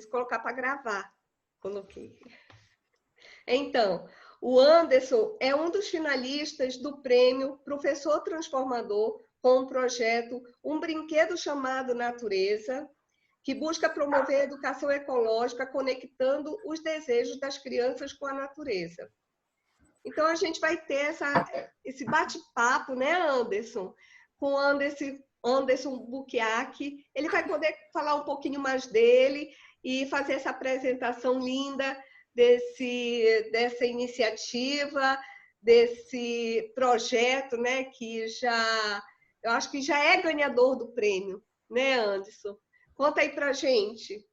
preciso colocar para gravar. Coloquei. Então, o Anderson é um dos finalistas do prêmio Professor Transformador com o projeto Um Brinquedo Chamado Natureza, que busca promover a educação ecológica conectando os desejos das crianças com a natureza. Então, a gente vai ter esse bate-papo, né, Anderson? Com o Anderson Bukiak. Ele vai poder falar um pouquinho mais dele e fazer essa apresentação linda dessa iniciativa, desse projeto, né, que eu acho que já é ganhador do prêmio, né, Anderson? Conta aí pra gente.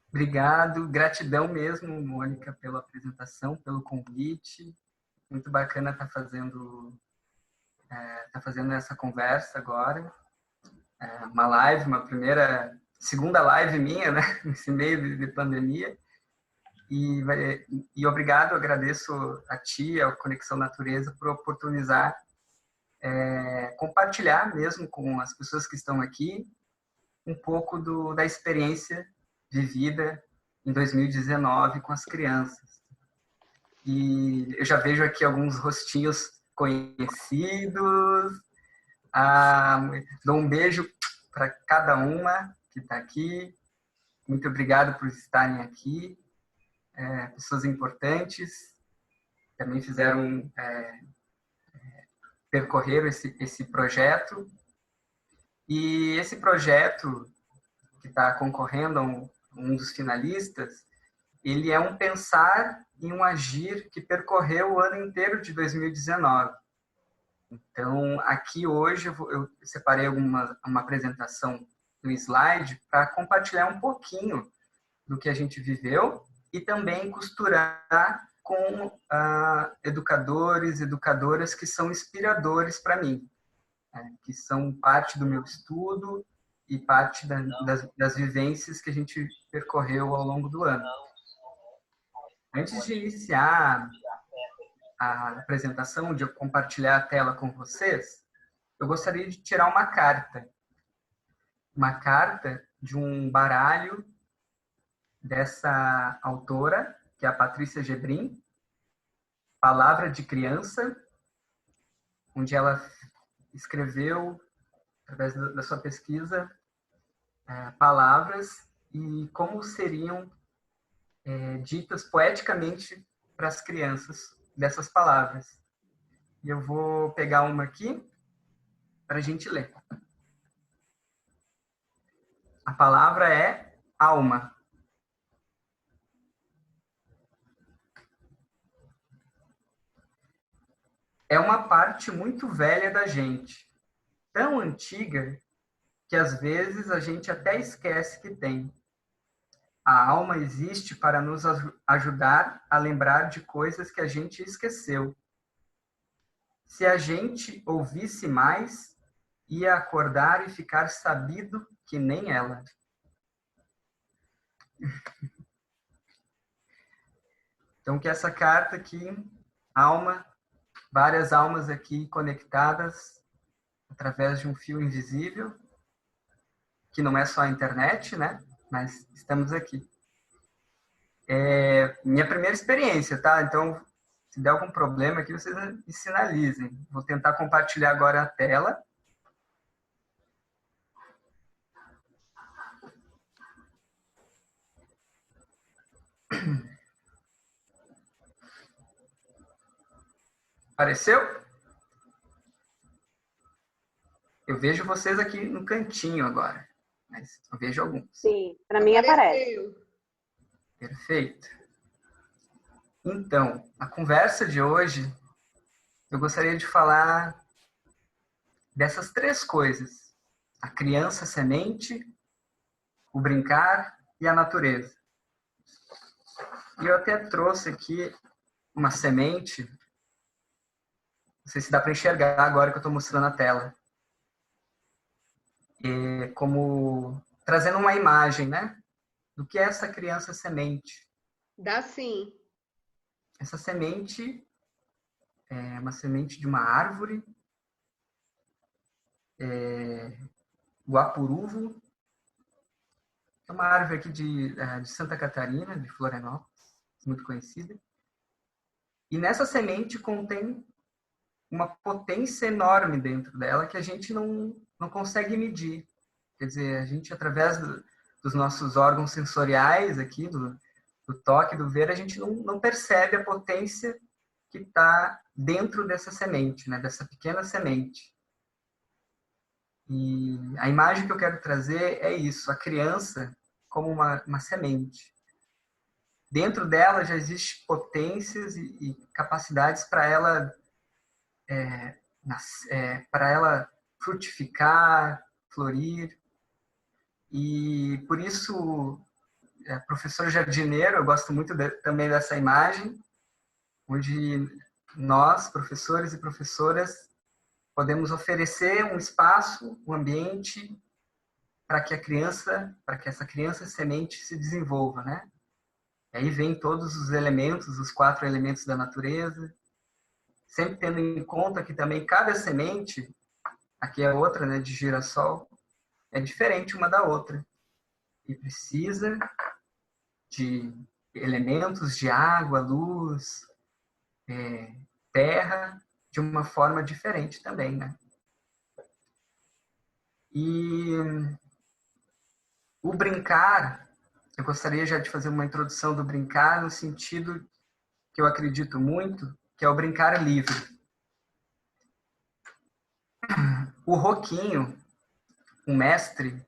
Obrigado, gratidão mesmo, Mônica, pela apresentação, pelo convite. Muito bacana estar fazendo essa conversa agora. Uma live, segunda live minha, né, nesse meio de pandemia. E obrigado, agradeço a ti, a Conexão Natureza, por oportunizar compartilhar mesmo com as pessoas que estão aqui um pouco da experiência vivida em 2019 com as crianças. E eu já vejo aqui alguns rostinhos conhecidos. Dou um beijo para cada uma que está aqui. Muito obrigado por estarem aqui. Pessoas importantes também percorreram esse projeto. E esse projeto que está concorrendo a um dos finalistas, ele é um pensar e um agir que percorreu o ano inteiro de 2019. Então, aqui hoje eu separei uma apresentação no slide para compartilhar um pouquinho do que a gente viveu e também costurar com educadores, educadoras que são inspiradores para mim, que são parte do meu estudo e parte das vivências que a gente percorreu ao longo do ano. Antes de iniciar a apresentação, de eu compartilhar a tela com vocês, eu gostaria de tirar uma carta de um baralho dessa autora, que é a Patrícia Gebrim, Palavra de Criança, onde ela escreveu, através da sua pesquisa, palavras e como seriam ditas poeticamente para as crianças dessas palavras. E eu vou pegar uma aqui para a gente ler. A palavra é alma. É uma parte muito velha da gente, tão antiga que às vezes a gente até esquece que tem. A alma existe para nos ajudar a lembrar de coisas que a gente esqueceu. Se a gente ouvisse mais, ia acordar e ficar sabido que nem ela. Então, que essa carta aqui, alma, várias almas aqui conectadas através de um fio invisível, que não é só a internet, né? Mas estamos aqui. Minha primeira experiência, tá? Então, se der algum problema aqui, vocês me sinalizem. Vou tentar compartilhar agora a tela. Apareceu? Eu vejo vocês aqui no cantinho agora, mas eu vejo alguns. Sim, para mim aparece. Perfeito. Então, a conversa de hoje, eu gostaria de falar dessas três coisas: a criança semente, o brincar e a natureza. E eu até trouxe aqui uma semente, não sei se dá para enxergar agora que eu estou mostrando a tela, como trazendo uma imagem, né, do que é essa criança semente. Dá sim. Essa semente é uma semente de uma árvore, guapuruvo, é uma árvore aqui de Santa Catarina, de Florianópolis, muito conhecida. E nessa semente contém uma potência enorme dentro dela que a gente não consegue medir. Quer dizer, a gente, através dos nossos órgãos sensoriais aqui, do toque, do ver, a gente não percebe a potência que está dentro dessa semente, né? Dessa pequena semente. E a imagem que eu quero trazer é isso, a criança como uma semente. Dentro dela já existem potências e capacidades para ela para ela frutificar, florir. E por isso, professor jardineiro, eu gosto muito também dessa imagem, onde nós, professores e professoras, podemos oferecer um espaço, um ambiente para que essa criança semente se desenvolva, né? E aí vem todos os elementos, os 4 elementos da natureza, sempre tendo em conta que também cada semente, aqui é outra, né, de girassol, é diferente uma da outra. E precisa de elementos de água, luz, terra, de uma forma diferente também, né? E o brincar, eu gostaria já de fazer uma introdução do brincar no sentido que eu acredito muito, que é o brincar livre. O Roquinho, um mestre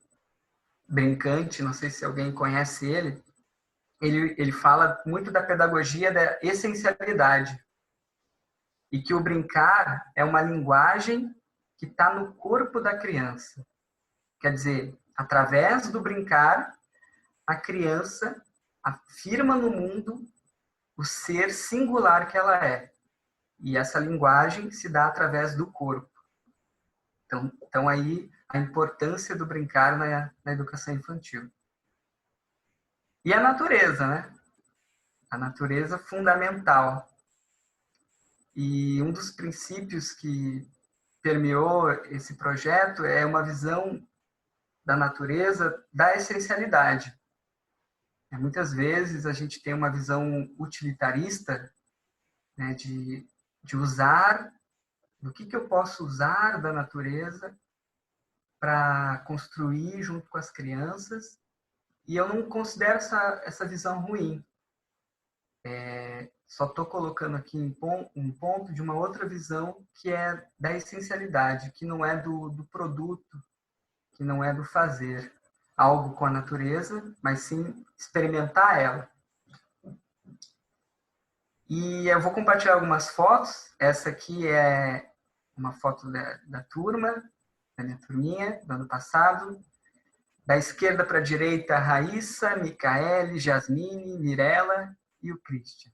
brincante, não sei se alguém conhece ele fala muito da pedagogia da essencialidade. E que o brincar é uma linguagem que está no corpo da criança. Quer dizer, através do brincar, a criança afirma no mundo o ser singular que ela é. E essa linguagem se dá através do corpo. Então aí a importância do brincar na educação infantil. E a natureza, né? A natureza fundamental. E um dos princípios que permeou esse projeto é uma visão da natureza da essencialidade. Muitas vezes a gente tem uma visão utilitarista, né, de usar, do que eu posso usar da natureza para construir junto com as crianças, e eu não considero essa visão ruim. Só estou colocando aqui um ponto de uma outra visão que é da essencialidade, que não é do produto, que não é do fazer algo com a natureza, mas sim experimentar ela. E eu vou compartilhar algumas fotos. Essa aqui é uma foto da turma, da minha turminha, do ano passado. Da esquerda para a direita, Raíssa, Micaele, Jasmine, Mirella e o Christian.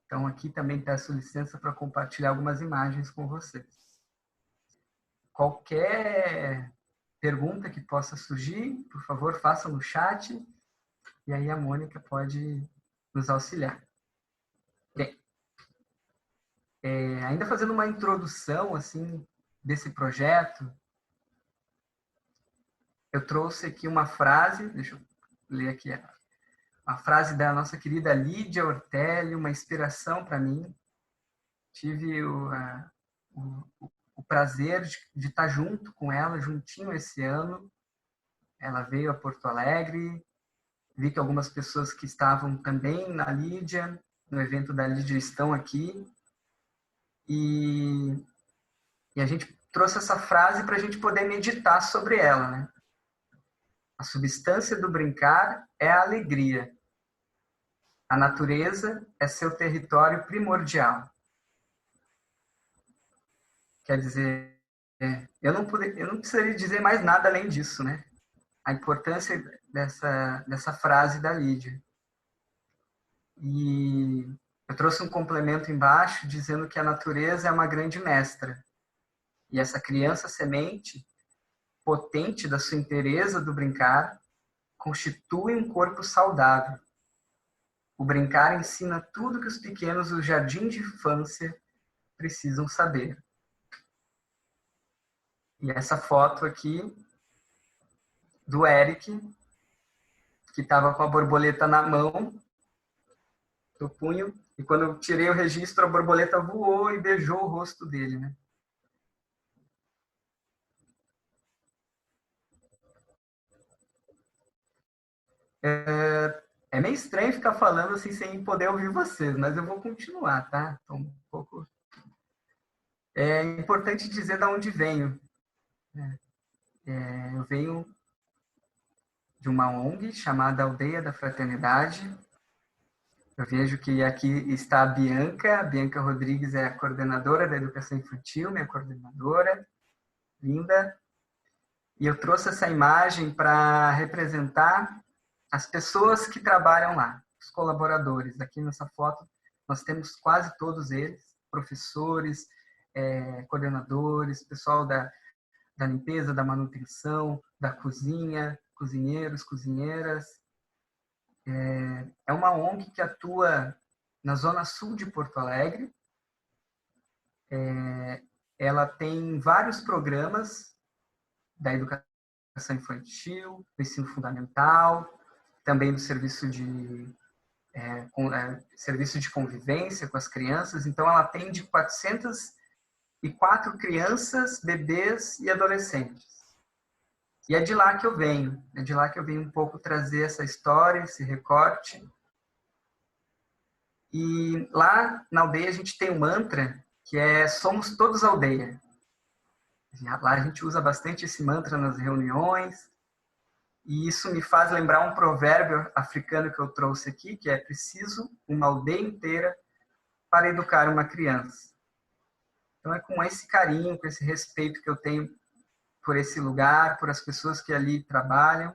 Então, aqui também peço licença para compartilhar algumas imagens com vocês. Qualquer pergunta que possa surgir, por favor, faça no chat, e aí a Mônica pode nos auxiliar. Bem, ainda fazendo uma introdução assim desse projeto, eu trouxe aqui uma frase, deixa eu ler aqui a frase da nossa querida Lídia Ortelli, uma inspiração para mim. Tive o prazer de estar junto com ela, juntinho esse ano. Ela veio a Porto Alegre, vi que algumas pessoas que estavam também na Lídia, no evento da Lídia, estão aqui. E a gente trouxe essa frase para a gente poder meditar sobre ela, né? A substância do brincar é a alegria. A natureza é seu território primordial. Quer dizer, eu não precisaria dizer mais nada além disso, né? A importância dessa frase da Lídia. E eu trouxe um complemento embaixo dizendo que a natureza é uma grande mestra. E essa criança semente, potente da sua inteireza do brincar, constitui um corpo saudável. O brincar ensina tudo que os pequenos do jardim de infância precisam saber. E essa foto aqui do Eric, que estava com a borboleta na mão, no punho, e quando eu tirei o registro, a borboleta voou e beijou o rosto dele, né? É meio estranho ficar falando assim sem poder ouvir vocês, mas eu vou continuar, tá? Então, um pouco... É importante dizer de onde venho. Eu venho de uma ONG chamada Aldeia da Fraternidade. Eu vejo que aqui está a Bianca Rodrigues é a coordenadora da educação infantil, minha coordenadora, linda. E eu trouxe essa imagem para representar as pessoas que trabalham lá, os colaboradores. Aqui nessa foto nós temos quase todos eles, professores, coordenadores, pessoal da limpeza, da manutenção, da cozinha, cozinheiros, cozinheiras. É uma ONG que atua na zona sul de Porto Alegre. Ela tem vários programas da educação infantil, do ensino fundamental, também do serviço de convivência com as crianças. Então, ela atende 404 crianças, bebês e adolescentes. E é de lá que eu venho. É de lá que eu venho um pouco trazer essa história, esse recorte. E lá na aldeia a gente tem um mantra que é "Somos todos aldeia". Lá a gente usa bastante esse mantra nas reuniões. E isso me faz lembrar um provérbio africano que eu trouxe aqui, que é "preciso uma aldeia inteira para educar uma criança". Então é com esse carinho, com esse respeito que eu tenho por esse lugar, por as pessoas que ali trabalham,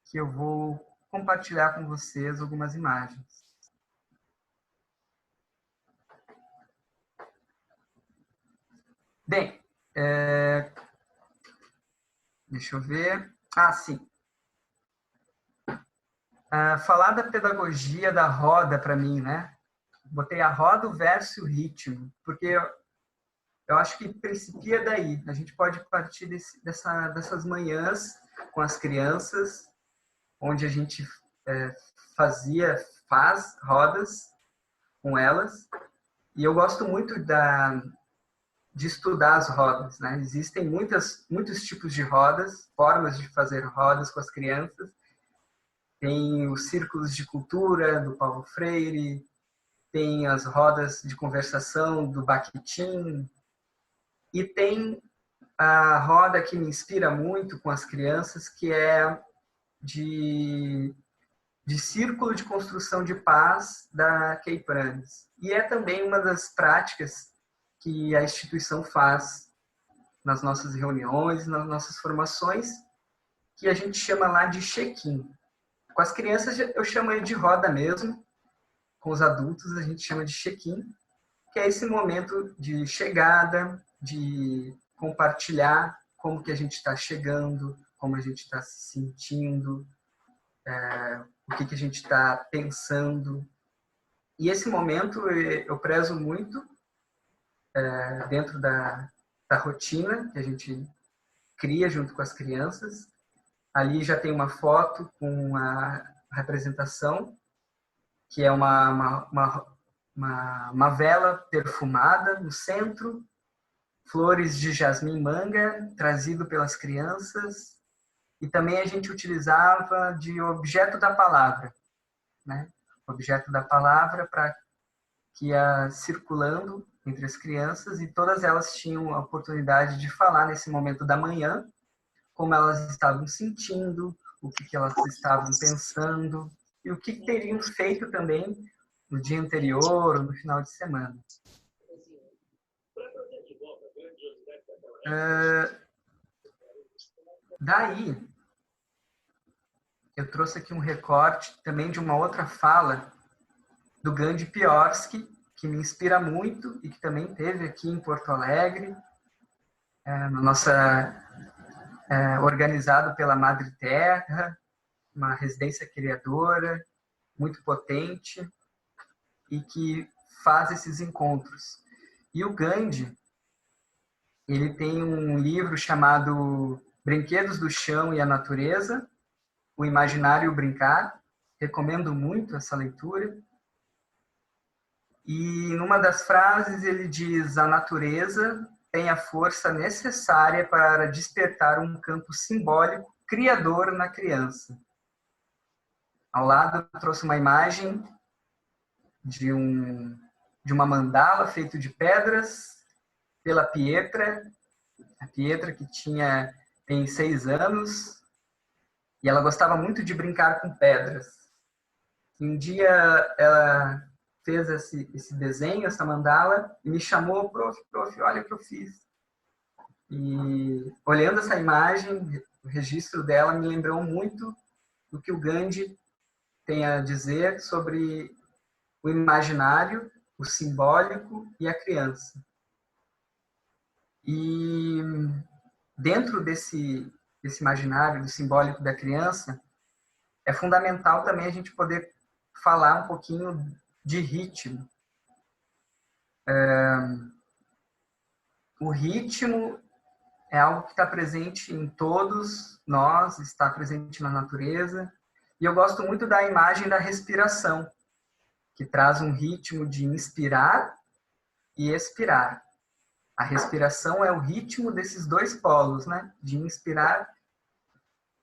que eu vou compartilhar com vocês algumas imagens. Bem, deixa eu ver. Sim. Falar da pedagogia da roda para mim, né? Botei a roda, o verso e o ritmo, porque eu acho que principia daí. A gente pode partir dessas manhãs com as crianças, onde a gente faz rodas com elas. E eu gosto muito de estudar as rodas, né? Existem muitos tipos de rodas, formas de fazer rodas com as crianças. Tem os círculos de cultura, do Paulo Freire, tem as rodas de conversação, do Bakhtin, e tem a roda que me inspira muito com as crianças, que é de círculo de construção de paz da Kay Pranes. E é também uma das práticas que a instituição faz nas nossas reuniões, nas nossas formações, que a gente chama lá de check-in. Com as crianças eu chamo ele de roda mesmo, com os adultos a gente chama de check-in, que é esse momento de chegada, de compartilhar como que a gente está chegando, como a gente está se sentindo, o que a gente está pensando. E esse momento eu prezo muito dentro da rotina que a gente cria junto com as crianças. Ali já tem uma foto com a representação, que é uma vela perfumada no centro, flores de jasmim manga, trazido pelas crianças, e também a gente utilizava de objeto da palavra, né? Objeto da palavra para que ia circulando entre as crianças, e todas elas tinham a oportunidade de falar nesse momento da manhã, como elas estavam sentindo, o que elas estavam pensando, e o que teriam feito também no dia anterior ou no final de semana. Daí, eu trouxe aqui um recorte também de uma outra fala do Gandhi Piorsky, que me inspira muito e que também teve aqui em Porto Alegre, organizado pela Madre Terra, uma residência criadora, muito potente, e que faz esses encontros. E o Gandhi, ele tem um livro chamado Brinquedos do Chão e a Natureza, O Imaginário e o Brincar. Recomendo muito essa leitura. E numa das frases ele diz: a natureza tem a força necessária para despertar um campo simbólico criador na criança. Ao lado eu trouxe uma imagem de uma mandala feita de pedras pela Pietra. A Pietra que tem 6 anos e ela gostava muito de brincar com pedras. Um dia ela fez esse desenho, essa mandala, e me chamou: prof, olha o que eu fiz. E olhando essa imagem, o registro dela me lembrou muito do que o Gandhi tem a dizer sobre o imaginário, o simbólico e a criança. E dentro desse imaginário, do simbólico da criança, é fundamental também a gente poder falar um pouquinho de ritmo. O ritmo é algo que está presente em todos nós, está presente na natureza. E eu gosto muito da imagem da respiração, que traz um ritmo de inspirar e expirar. A respiração é o ritmo desses 2 polos, né? De inspirar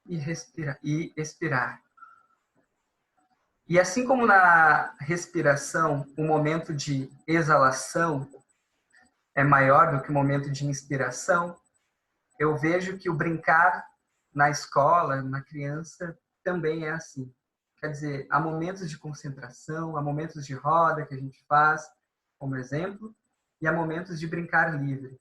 e expirar. E assim como na respiração, o momento de exalação é maior do que o momento de inspiração, eu vejo que o brincar na escola, na criança, também é assim. Quer dizer, há momentos de concentração, há momentos de roda que a gente faz, como exemplo, e há momentos de brincar livre.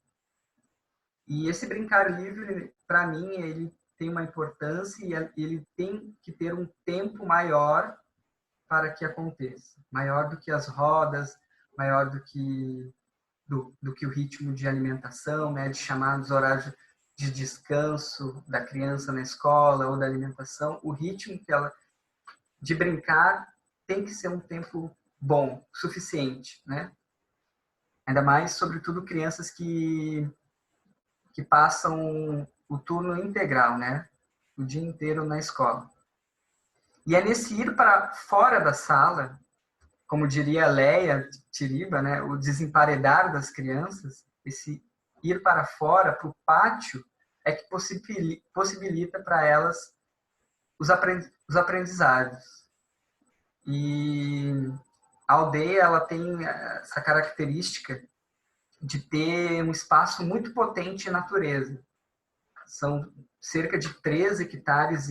E esse brincar livre, para mim, ele tem uma importância e ele tem que ter um tempo maior para que aconteça. Maior do que as rodas, maior do que o ritmo de alimentação, né, de chamados horários de descanso da criança na escola ou da alimentação. O ritmo de brincar tem que ser um tempo bom, suficiente, né? Ainda mais, sobretudo, crianças que passam o turno integral, né? O dia inteiro na escola. E é nesse ir para fora da sala, como diria Leia Tiriba, né? O desemparedar das crianças, esse ir para fora, para o pátio, é que possibilita para elas os aprendizados. E a aldeia, ela tem essa característica de ter um espaço muito potente em natureza. São cerca de 13,5 hectares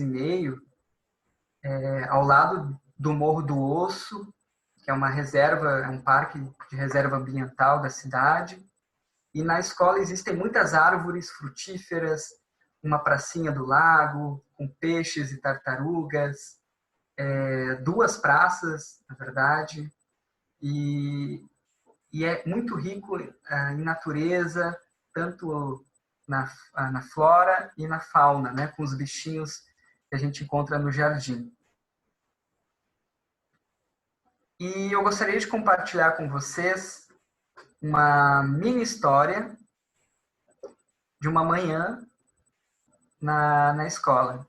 ao lado do Morro do Osso, que é uma reserva, é um parque de reserva ambiental da cidade. E na escola existem muitas árvores frutíferas, uma pracinha do lago, com peixes e tartarugas, 2 praças, na verdade, e é muito rico em natureza, tanto na flora e na fauna, né, com os bichinhos que a gente encontra no jardim. E eu gostaria de compartilhar com vocês uma mini história de uma manhã na escola,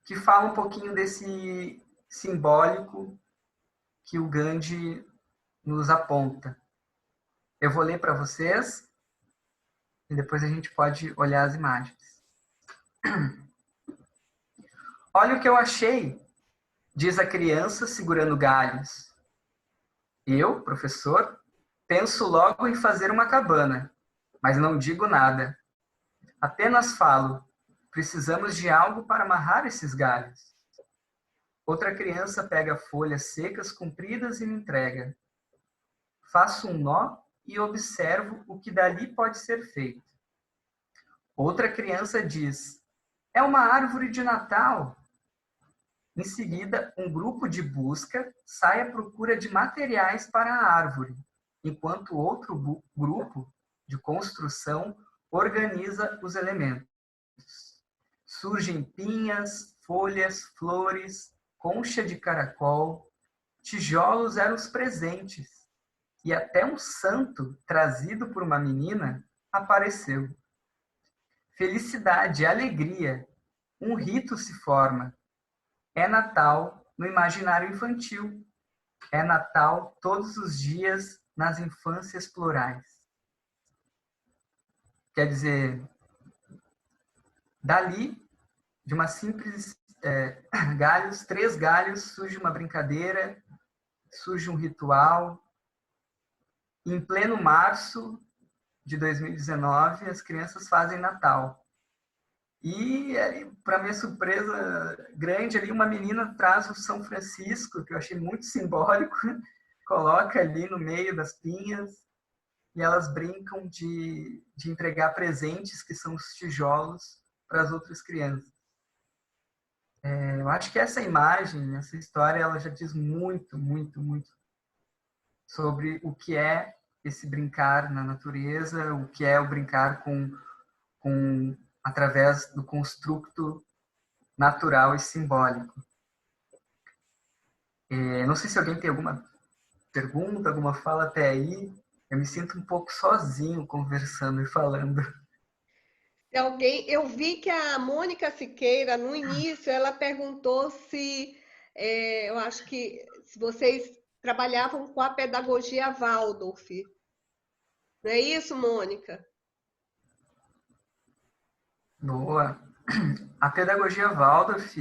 que fala um pouquinho desse simbólico que o Gandhi nos aponta. Eu vou ler para vocês e depois a gente pode olhar as imagens. Olha o que eu achei, diz a criança segurando galhos. Eu, professor, penso logo em fazer uma cabana, mas não digo nada. Apenas falo, precisamos de algo para amarrar esses galhos. Outra criança pega folhas secas compridas e me entrega. Faço um nó e observo o que dali pode ser feito. Outra criança diz, é uma árvore de Natal. Em seguida, um grupo de busca sai à procura de materiais para a árvore, enquanto outro grupo de construção organiza os elementos. Surgem pinhas, folhas, flores, concha de caracol, tijolos eram os presentes, e até um santo trazido por uma menina apareceu. Felicidade, alegria, um rito se forma. é Natal no imaginário infantil. É Natal todos os dias nas infâncias plurais. Quer dizer, dali, de uma simples galhos, 3 galhos, surge uma brincadeira, surge um ritual. Em pleno março de 2019, as crianças fazem Natal. E, para minha surpresa grande, ali uma menina traz o São Francisco, que eu achei muito simbólico, coloca ali no meio das pinhas, e elas brincam de entregar presentes, que são os tijolos, para as outras crianças. Eu acho que essa imagem, essa história, ela já diz muito, muito, muito sobre o que é esse brincar na natureza, o que é o brincar através do construto natural e simbólico. Não sei se alguém tem alguma pergunta, alguma fala até aí. Eu me sinto um pouco sozinho conversando e falando. Eu vi que a Mônica Siqueira, no início, ela perguntou se, eu acho que se vocês trabalhavam com a pedagogia Waldorf. Não é isso, Mônica? Boa. A pedagogia Waldorf,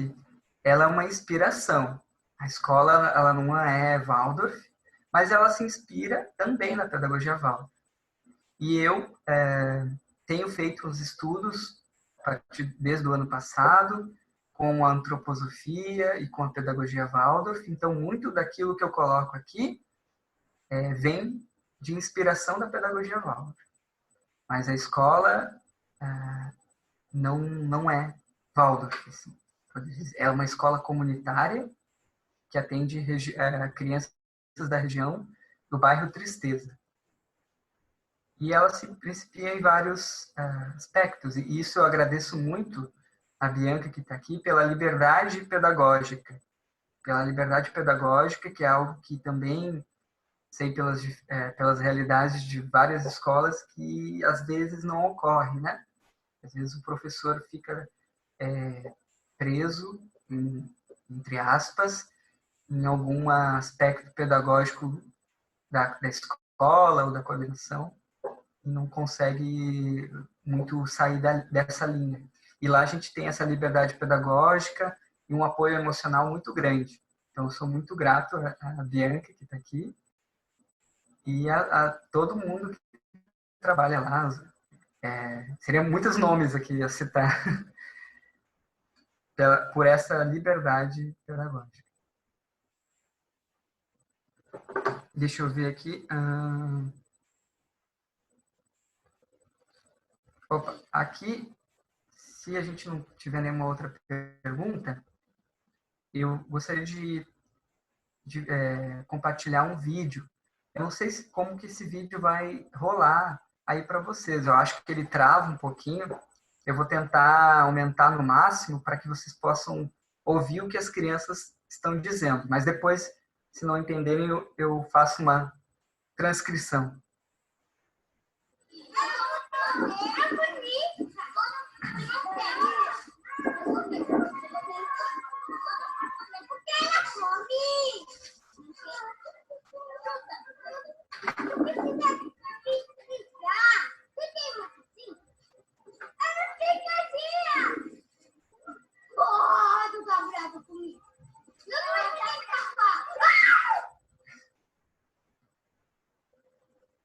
ela é uma inspiração. A escola, ela não é Waldorf, mas ela se inspira também na pedagogia Waldorf. E eu tenho feito os estudos desde o ano passado com a antroposofia e com a pedagogia Waldorf. Então, muito daquilo que eu coloco aqui vem de inspiração da pedagogia Waldorf. Mas a escola não é Waldorf. Assim. É uma escola comunitária que atende crianças da região do bairro Tristeza. E ela se principia em vários aspectos. E isso eu agradeço muito a Bianca, que está aqui, pela liberdade pedagógica. Pela liberdade pedagógica, que é algo que também sei pelas realidades de várias escolas que às vezes não ocorre, né? Às vezes o professor fica preso, entre aspas, em algum aspecto pedagógico da escola ou da coordenação, e não consegue muito sair dessa linha. E lá a gente tem essa liberdade pedagógica e um apoio emocional muito grande. Então, eu sou muito grato à Bianca, que está aqui, e a todo mundo que trabalha lá. Seriam muitos nomes aqui a citar, por essa liberdade pedagógica. Deixa eu ver aqui. Opa, aqui, se a gente não tiver nenhuma outra pergunta, eu gostaria de compartilhar um vídeo. Eu não sei como que esse vídeo vai rolar aí para vocês. Eu acho que ele trava um pouquinho. Eu vou tentar aumentar no máximo para que vocês possam ouvir o que as crianças estão dizendo. Mas depois, se não entenderem, eu faço uma transcrição.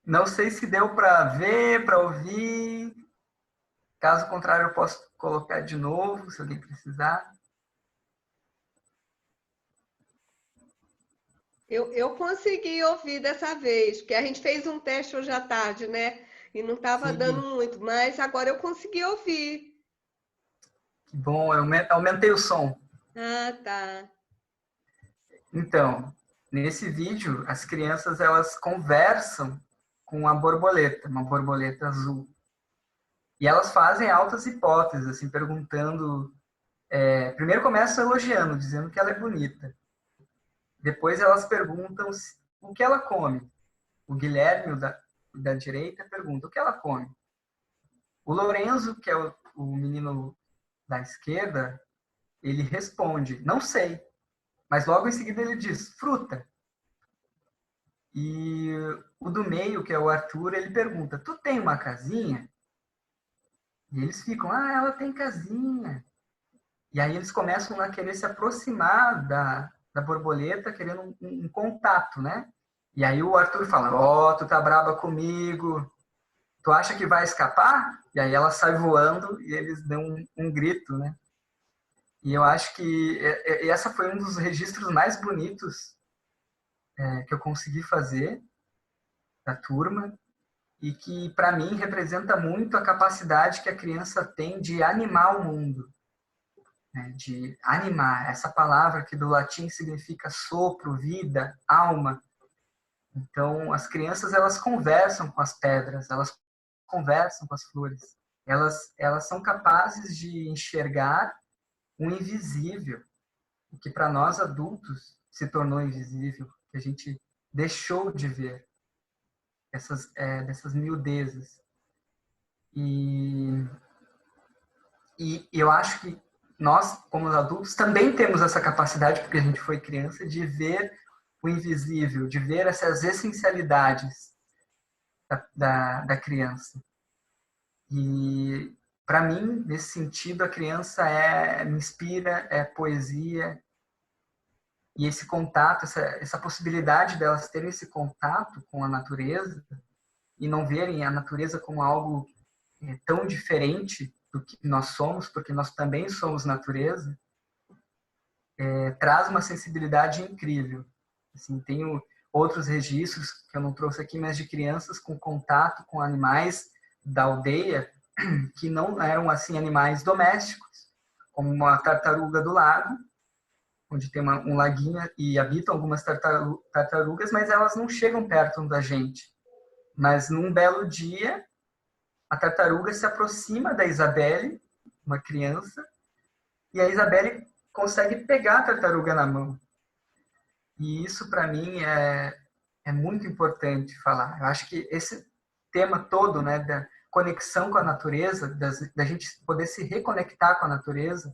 Não sei se deu para ver, para ouvir. Caso contrário, eu posso colocar de novo, se alguém precisar. Eu consegui ouvir dessa vez, porque a gente fez um teste hoje à tarde, né? E não estava dando muito, mas agora eu consegui ouvir. Que bom, eu aumentei o som. Ah, tá. Então, nesse vídeo, as crianças elas conversam com uma borboleta azul. E elas fazem altas hipóteses, assim, perguntando... primeiro começam elogiando, dizendo que ela é bonita. Depois elas perguntam o que ela come. O Guilherme, da direita, pergunta o que ela come. O Lorenzo, que é o menino da esquerda, ele responde, não sei. Mas logo em seguida ele diz, fruta. E o do meio, que é o Arthur, ele pergunta, tu tem uma casinha? E eles ficam, ela tem casinha. E aí eles começam a querer se aproximar da borboleta, querendo um contato, né? E aí o Arthur fala, tu tá braba comigo, tu acha que vai escapar? E aí ela sai voando e eles dão um grito, né? E eu acho que essa foi um dos registros mais bonitos que eu consegui fazer da turma e que, para mim, representa muito a capacidade que a criança tem de animar o mundo. Né? De animar. Essa palavra que do latim significa sopro, vida, alma. Então, as crianças, elas conversam com as pedras, elas conversam com as flores. Elas são capazes de enxergar o invisível, o que para nós adultos se tornou invisível, que a gente deixou de ver dessas miudezas. E eu acho que nós, como adultos, também temos essa capacidade, porque a gente foi criança, de ver o invisível, de ver essas essencialidades da criança. E, para mim, nesse sentido, a criança me inspira, é poesia, e esse contato, essa possibilidade delas terem esse contato com a natureza e não verem a natureza como algo tão diferente do que nós somos, porque nós também somos natureza, traz uma sensibilidade incrível. Assim, tenho outros registros que eu não trouxe aqui, mas de crianças com contato com animais da aldeia que não eram assim animais domésticos, como uma tartaruga do lago, onde tem um laguinho e habitam algumas tartarugas, mas elas não chegam perto da gente. Mas num belo dia, a tartaruga se aproxima da Isabelle, uma criança, e a Isabelle consegue pegar a tartaruga na mão. E isso, para mim, é muito importante falar. Eu acho que esse tema todo, né, da conexão com a natureza, da gente poder se reconectar com a natureza,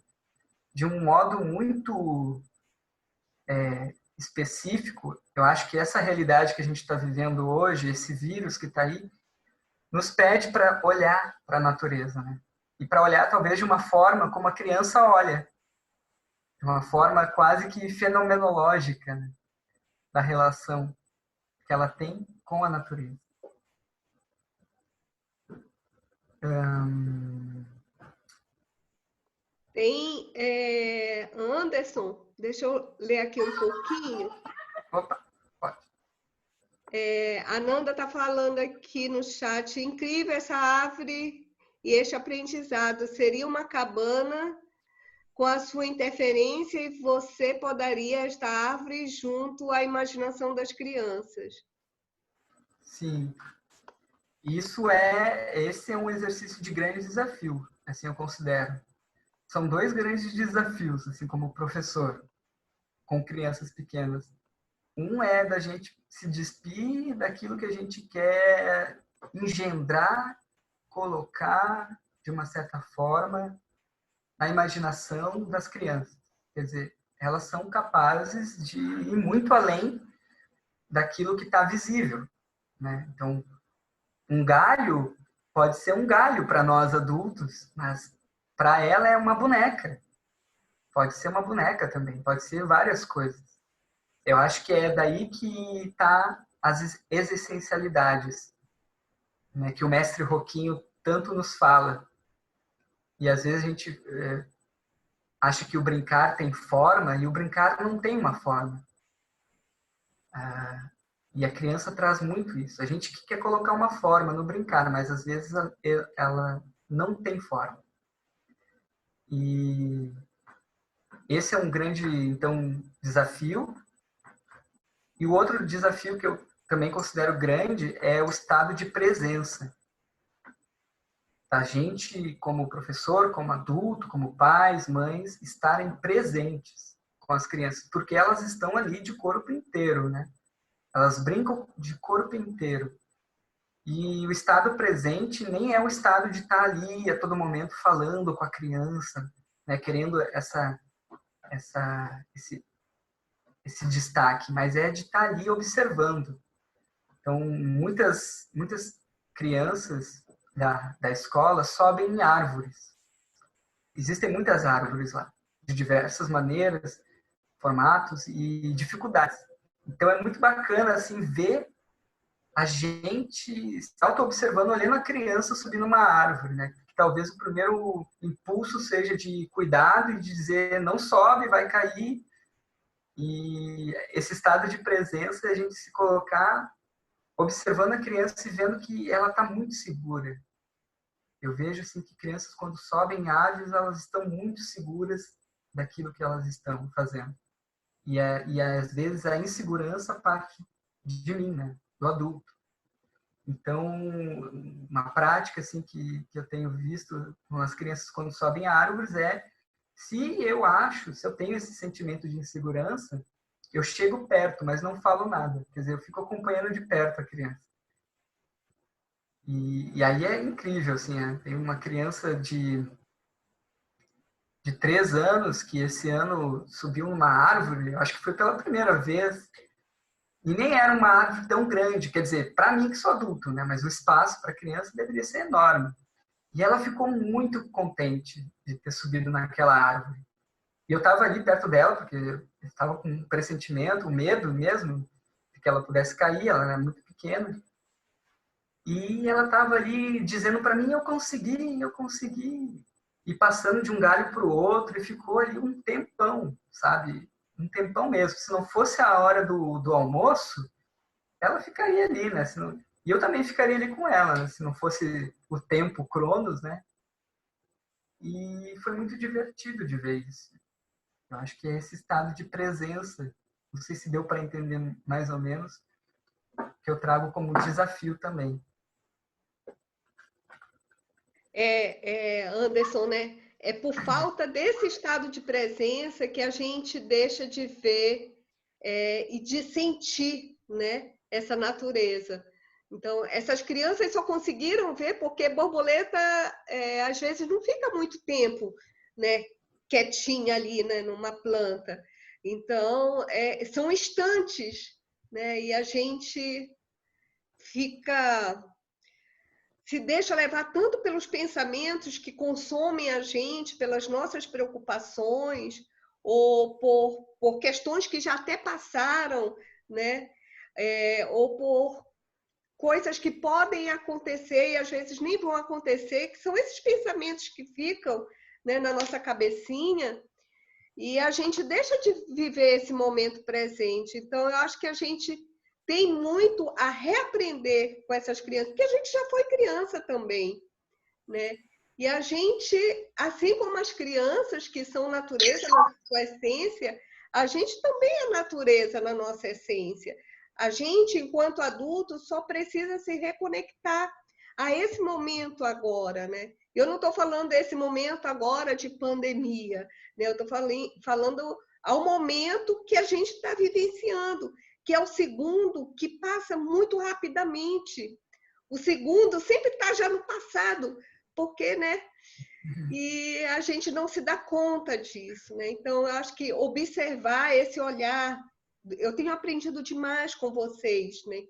de um modo muito específico, eu acho que essa realidade que a gente está vivendo hoje, esse vírus que está aí, nos pede para olhar para a natureza, né? E para olhar talvez de uma forma como a criança olha, de uma forma quase que fenomenológica, né? Da relação que ela tem com a natureza. Tem Anderson, deixa eu ler aqui um pouquinho. Opa, pode. A Nanda está falando aqui no chat, incrível essa árvore e este aprendizado. Seria uma cabana com a sua interferência e você podaria esta árvore junto à imaginação das crianças. Sim. Esse é um exercício de grande desafio, assim eu considero. São dois grandes desafios, assim como professor, com crianças pequenas. Um é da gente se despir daquilo que a gente quer engendrar, colocar, de uma certa forma, na imaginação das crianças. Quer dizer, elas são capazes de ir muito além daquilo que está visível, né? Então, um galho pode ser um galho para nós adultos, mas para ela é uma boneca. Pode ser uma boneca também, pode ser várias coisas. Eu acho que é daí que está as essencialidades, né, que o mestre Roquinho tanto nos fala. E às vezes a gente acha que o brincar tem forma, e o brincar não tem uma forma. E a criança traz muito isso. A gente quer colocar uma forma no brincar, mas às vezes ela não tem forma. E esse é um grande, então, desafio. E o outro desafio que eu também considero grande é o estado de presença. A gente, como professor, como adulto, como pais, mães, estarem presentes com as crianças, porque elas estão ali de corpo inteiro, né? Elas brincam de corpo inteiro. E o estado presente nem é o estado de estar ali a todo momento falando com a criança, né? Querendo essa esse destaque, mas é de estar ali observando. Então, muitas crianças da escola sobem em árvores. Existem muitas árvores lá, de diversas maneiras, formatos e dificuldades. Então, é muito bacana assim, ver a gente se auto-observando, olhando a criança subindo uma árvore, né? Talvez o primeiro impulso seja de cuidado e de dizer não sobe, vai cair. E esse estado de presença, a gente se colocar observando a criança e vendo que ela está muito segura. Eu vejo assim que crianças, quando sobem em árvores, elas estão muito seguras daquilo que elas estão fazendo. E às vezes a insegurança parte de mim, né? Do adulto. Então, uma prática assim que eu tenho visto com as crianças quando sobem árvores é, se eu tenho esse sentimento de insegurança, eu chego perto, mas não falo nada. Quer dizer, eu fico acompanhando de perto a criança. E aí é incrível, assim, tem uma criança de 3 anos que esse ano subiu numa árvore, acho que foi pela primeira vez, e nem era uma árvore tão grande, quer dizer, para mim que sou adulto, né? Mas o espaço para a criança deveria ser enorme. E ela ficou muito contente de ter subido naquela árvore. E eu estava ali perto dela, porque eu estava com um pressentimento, um medo mesmo, de que ela pudesse cair, ela era muito pequena. E ela estava ali dizendo para mim, eu consegui, eu consegui. E passando de um galho para o outro, e ficou ali um tempão, sabe? Um tempão mesmo. Se não fosse a hora do almoço, ela ficaria ali, né? E eu também ficaria ali com ela, né? Se não fosse o tempo Cronos, né? E foi muito divertido de ver isso. Eu acho que é esse estado de presença, não sei se deu para entender mais ou menos, que eu trago como desafio também. Anderson, né? É por falta desse estado de presença que a gente deixa de ver e de sentir, né, essa natureza. Então, essas crianças só conseguiram ver porque borboleta às vezes não fica muito tempo, né, quietinha ali, né, numa planta. Então, são instantes, né, e a gente se deixa levar tanto pelos pensamentos que consomem a gente, pelas nossas preocupações, ou por questões que já até passaram, né? Ou por coisas que podem acontecer e às vezes nem vão acontecer, que são esses pensamentos que ficam, né, na nossa cabecinha, e a gente deixa de viver esse momento presente. Então, eu acho que a gente tem muito a reaprender com essas crianças, porque a gente já foi criança também, né? E a gente, assim como as crianças que são natureza na sua essência, a gente também é natureza na nossa essência. A gente, enquanto adulto, só precisa se reconectar a esse momento agora, né? Eu não estou falando desse momento agora de pandemia, né? Eu estou falando ao momento que a gente está vivenciando, que é o segundo que passa muito rapidamente. O segundo sempre está já no passado, porque, né? E a gente não se dá conta disso, né? Então, eu acho que observar esse olhar, eu tenho aprendido demais com vocês, né?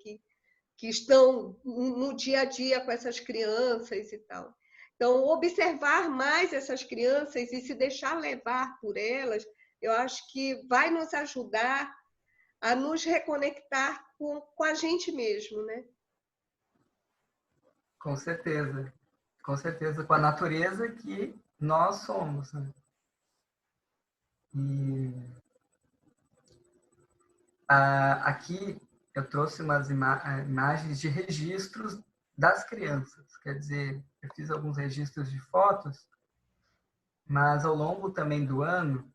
Que estão no dia a dia com essas crianças e tal. Então, observar mais essas crianças e se deixar levar por elas, eu acho que vai nos ajudar a nos reconectar com a gente mesmo, né? Com certeza. Com certeza, com a natureza que nós somos. Né? E aqui eu trouxe umas imagens de registros das crianças. Quer dizer, eu fiz alguns registros de fotos, mas ao longo também do ano,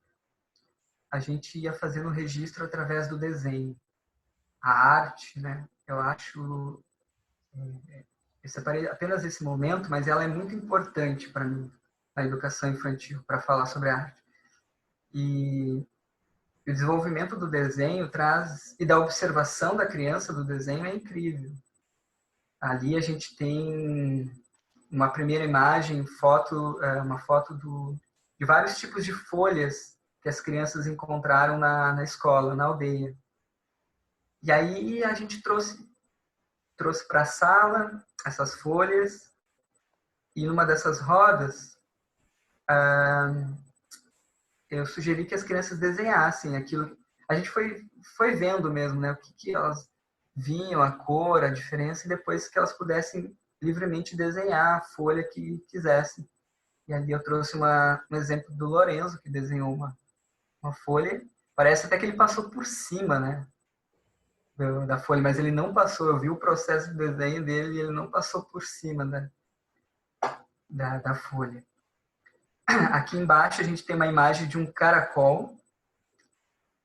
a gente ia fazendo registro através do desenho. A arte, né? Eu acho... Eu separei apenas esse momento, mas ela é muito importante para mim, na educação infantil, para falar sobre a arte. E o desenvolvimento do desenho traz, e da observação da criança do desenho é incrível. Ali a gente tem uma primeira imagem, uma foto de vários tipos de folhas que as crianças encontraram na escola, na aldeia. E aí a gente trouxe para a sala essas folhas, e numa dessas rodas eu sugeri que as crianças desenhassem aquilo. A gente foi vendo mesmo, né, o que elas viam, a cor, a diferença, e depois que elas pudessem livremente desenhar a folha que quisessem. E ali eu trouxe um exemplo do Lorenzo, que desenhou uma folha. Parece até que ele passou por cima, né, da folha, mas ele não passou. Eu vi o processo de desenho dele e ele não passou por cima da folha. Aqui embaixo a gente tem uma imagem de um caracol,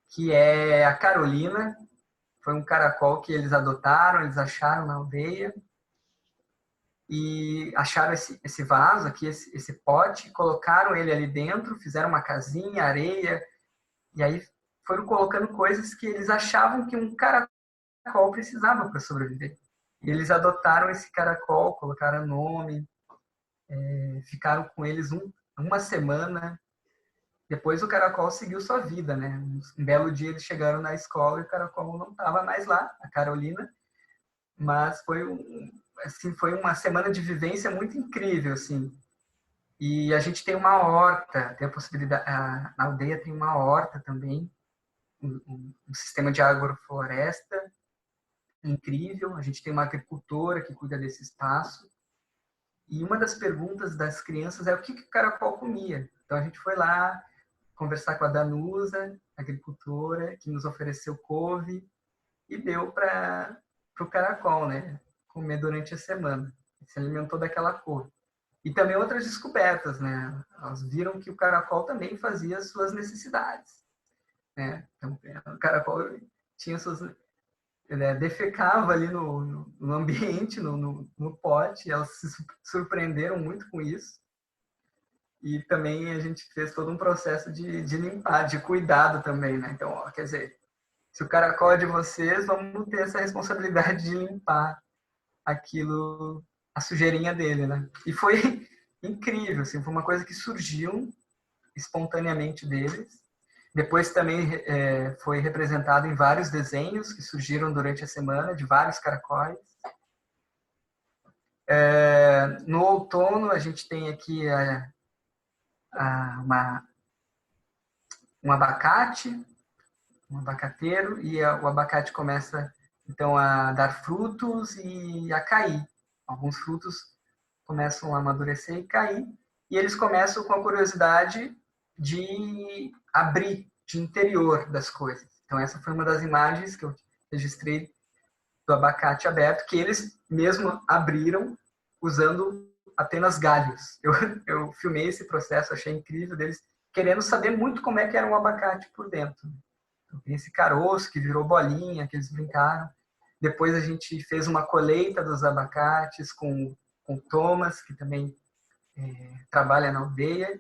que é a Carolina. Foi um caracol que eles adotaram, eles acharam na aldeia. E acharam esse vaso aqui, esse pote, colocaram ele ali dentro, fizeram uma casinha, areia, e aí foram colocando coisas que eles achavam que um caracol precisava para sobreviver. E eles adotaram esse caracol, colocaram nome, ficaram com eles uma semana. Depois o caracol seguiu sua vida, né? Um belo dia eles chegaram na escola e o caracol não estava mais lá, a Carolina, mas foi uma semana de vivência muito incrível, assim. E a gente tem uma horta, tem a possibilidade, na aldeia tem uma horta também, um sistema de agrofloresta incrível. A gente tem uma agricultora que cuida desse espaço. E uma das perguntas das crianças é o que o caracol comia. Então a gente foi lá conversar com a Danusa, agricultora, que nos ofereceu couve e deu para o caracol, né, comer durante a semana. Se alimentou daquela couve. E também outras descobertas, né? Elas viram que o caracol também fazia as suas necessidades, né? Então, o caracol tinha suas, defecava ali no ambiente, no pote. Elas se surpreenderam muito com isso. E também a gente fez todo um processo de limpar, de cuidado também, né? Então, quer dizer, se o caracol é de vocês, vamos ter essa responsabilidade de limpar aquilo, a sujeirinha dele, né? E foi incrível, assim, foi uma coisa que surgiu espontaneamente deles. Depois também foi representado em vários desenhos que surgiram durante a semana, de vários caracóis. No outono, a gente tem aqui um abacate, um abacateiro, e o abacate começa, então, a dar frutos e a cair. Alguns frutos começam a amadurecer e cair, e eles começam com a curiosidade de abrir, de interior das coisas. Então, essa foi uma das imagens que eu registrei do abacate aberto, que eles mesmo abriram usando apenas galhos. Eu filmei esse processo, achei incrível, deles querendo saber muito como é que era um abacate por dentro. Então, tem esse caroço que virou bolinha, que eles brincaram. Depois a gente fez uma colheita dos abacates com Thomas, que também trabalha na aldeia,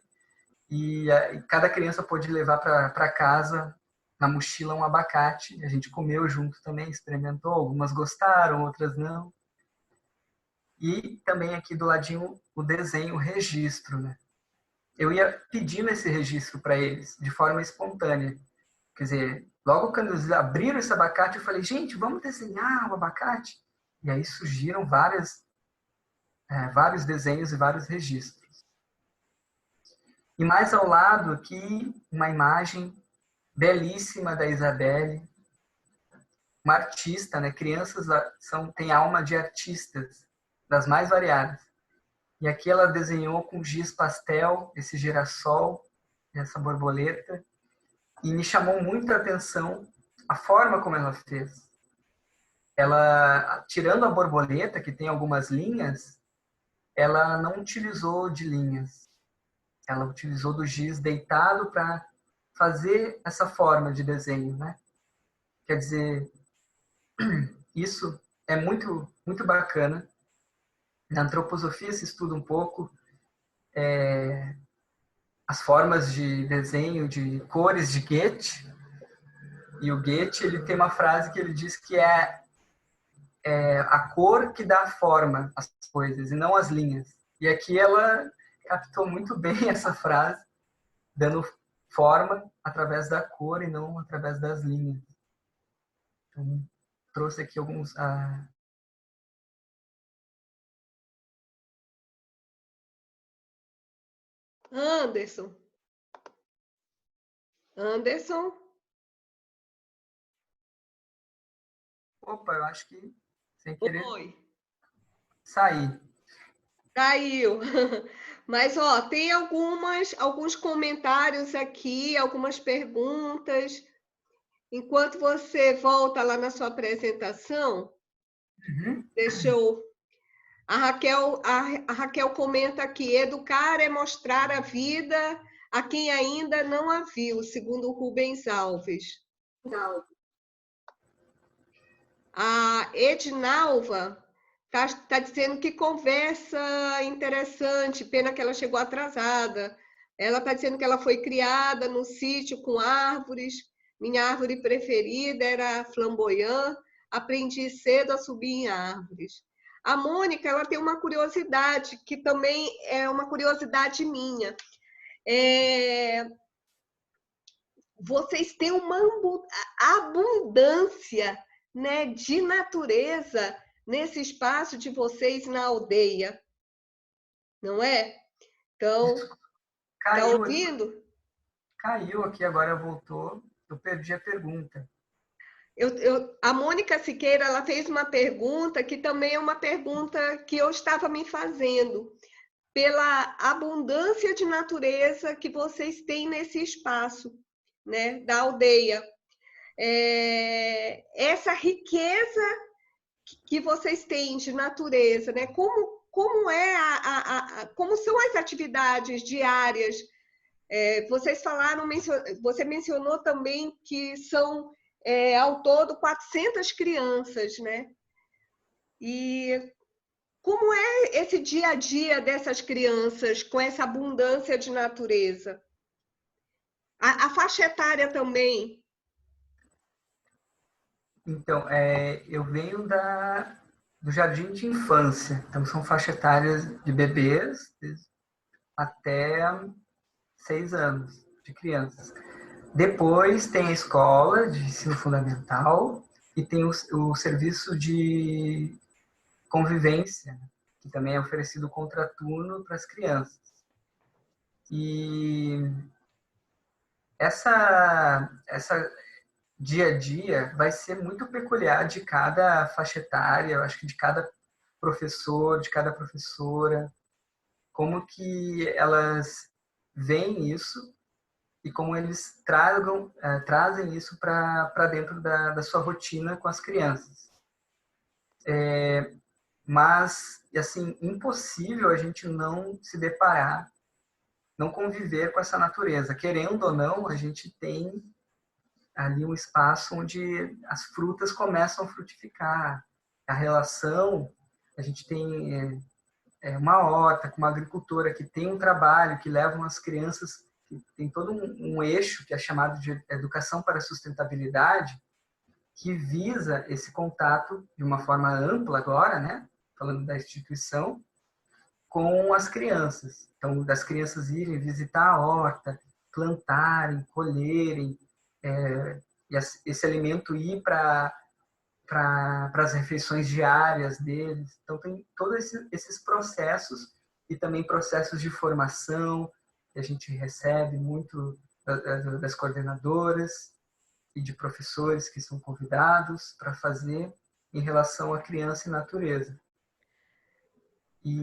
e cada criança pôde levar para casa, na mochila, um abacate. A gente comeu junto também, experimentou, algumas gostaram, outras não. E também aqui do ladinho o desenho, o registro, né? Eu ia pedindo esse registro para eles, de forma espontânea. Quer dizer, logo quando eles abriram esse abacate, eu falei, gente, vamos desenhar o abacate? E aí surgiram vários desenhos e vários registros. E mais ao lado aqui, uma imagem belíssima da Isabelle, uma artista, né? Crianças têm alma de artistas, das mais variadas. E aqui ela desenhou com giz pastel esse girassol, essa borboleta, e me chamou muito a atenção a forma como ela fez. Ela, tirando a borboleta, que tem algumas linhas, ela não utilizou de linhas. Ela utilizou do giz deitado para fazer essa forma de desenho, né? Quer dizer, isso é muito, muito bacana. Na antroposofia se estuda um pouco as formas de desenho de cores de Goethe. E o Goethe, ele tem uma frase que ele diz que é a cor que dá forma às coisas e não as linhas. E aqui ela captou muito bem essa frase, dando forma através da cor e não através das linhas. Então, trouxe aqui alguns... Anderson. Anderson? Opa, eu acho que sem querer Oi. sair. Caiu. Mas, ó, tem alguns comentários aqui, algumas perguntas. Enquanto você volta lá na sua apresentação, deixa eu... A Raquel comenta aqui, educar é mostrar a vida a quem ainda não a viu, segundo Rubens Alves. A Edinalva tá dizendo que conversa interessante, pena que ela chegou atrasada. Ela está dizendo que ela foi criada no sítio com árvores. Minha árvore preferida era a flamboyant. Aprendi cedo a subir em árvores. A Mônica, ela tem uma curiosidade, que também é uma curiosidade minha. Vocês têm uma abundância, né, de natureza nesse espaço de vocês na aldeia, não é? Então, tá ouvindo? Caiu aqui, agora voltou. Eu perdi a pergunta. A Mônica Siqueira, ela fez uma pergunta que também é uma pergunta que eu estava me fazendo, pela abundância de natureza que vocês têm nesse espaço, né, da aldeia. Essa riqueza que vocês têm de natureza, né? Como são as atividades diárias? Vocês falaram, você mencionou também que são ao todo 400 crianças, né? E como é esse dia a dia dessas crianças com essa abundância de natureza? A faixa etária também. Então, eu venho do jardim de infância. Então, são faixa etárias de bebês até 6 anos, de crianças. Depois tem a escola de ensino fundamental e tem o serviço de convivência, que também é oferecido contraturno para as crianças. E essa dia a dia vai ser muito peculiar de cada faixa etária, eu acho que de cada professor, de cada professora, como que elas veem isso e como eles trazem isso para dentro da sua rotina com as crianças. Mas, assim, impossível a gente não se deparar, não conviver com essa natureza. Querendo ou não, a gente tem ali um espaço onde as frutas começam a frutificar. A relação, a gente tem uma horta com uma agricultora que tem um trabalho, que leva as crianças, que tem todo um eixo que é chamado de educação para a sustentabilidade, que visa esse contato de uma forma ampla agora, né? Falando da instituição, com as crianças. Então, das crianças irem visitar a horta, plantarem, colherem, e esse alimento ir para as refeições diárias deles. Então, tem todos esses processos e também processos de formação que a gente recebe muito das coordenadoras e de professores que são convidados para fazer em relação à criança e natureza.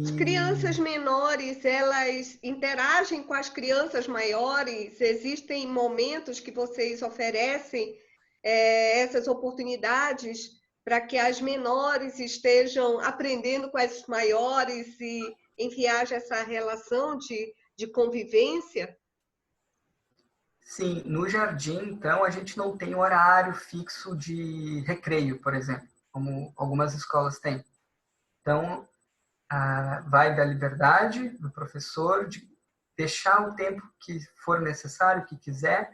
As crianças menores, elas interagem com as crianças maiores? Existem momentos que vocês oferecem essas oportunidades para que as menores estejam aprendendo com as maiores e, enfim, haja essa relação de convivência? Sim, no jardim, então, a gente não tem horário fixo de recreio, por exemplo, como algumas escolas têm. Então, vai da liberdade do professor de deixar o tempo que for necessário, que quiser,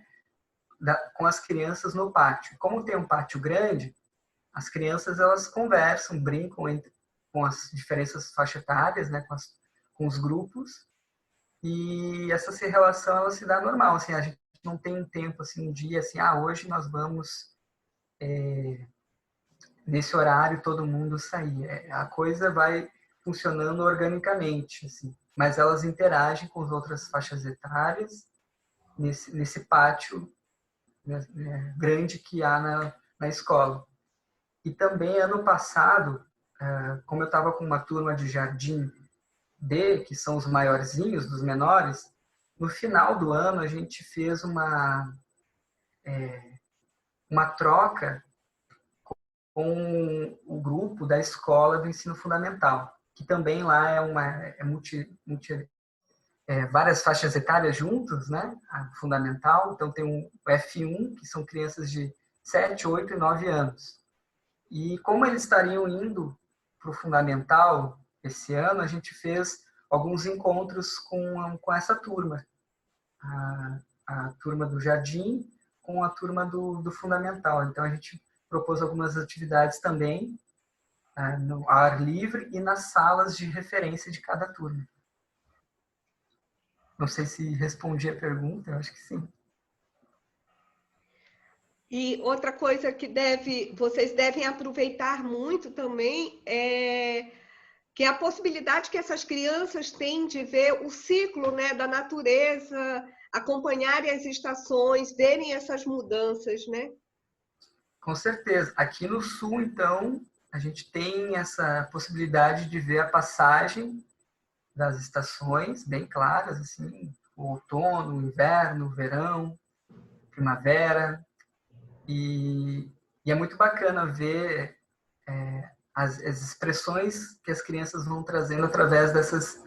com as crianças no pátio. Como tem um pátio grande, as crianças elas conversam, brincam com as diferentes faixas etárias, né, com os grupos, e essa relação ela se dá normal. Assim, a gente não tem um tempo, assim, um dia, assim, hoje nós vamos, nesse horário, todo mundo sair. A coisa vai funcionando organicamente, assim, mas elas interagem com as outras faixas etárias nesse pátio, né, grande que há na escola. E também, ano passado, como eu estava com uma turma de jardim D, que são os maiorzinhos, dos menores, no final do ano a gente fez uma troca com o grupo da escola do ensino fundamental, que também lá várias faixas etárias juntos, né? A fundamental, então tem o F1, que são crianças de 7, 8 e 9 anos. E como eles estariam indo para o fundamental esse ano, a gente fez alguns encontros com essa turma. A turma do jardim com a turma do fundamental. Então, a gente propôs algumas atividades também no ar livre e nas salas de referência de cada turma. Não sei se respondi a pergunta, eu acho que sim. E outra coisa que vocês devem aproveitar muito também é que é a possibilidade que essas crianças têm de ver o ciclo, né, da natureza, acompanharem as estações, verem essas mudanças, né? Com certeza. Aqui no sul, então, a gente tem essa possibilidade de ver a passagem das estações bem claras, assim, o outono, o inverno, o verão, primavera. E é muito bacana ver as expressões que as crianças vão trazendo através dessas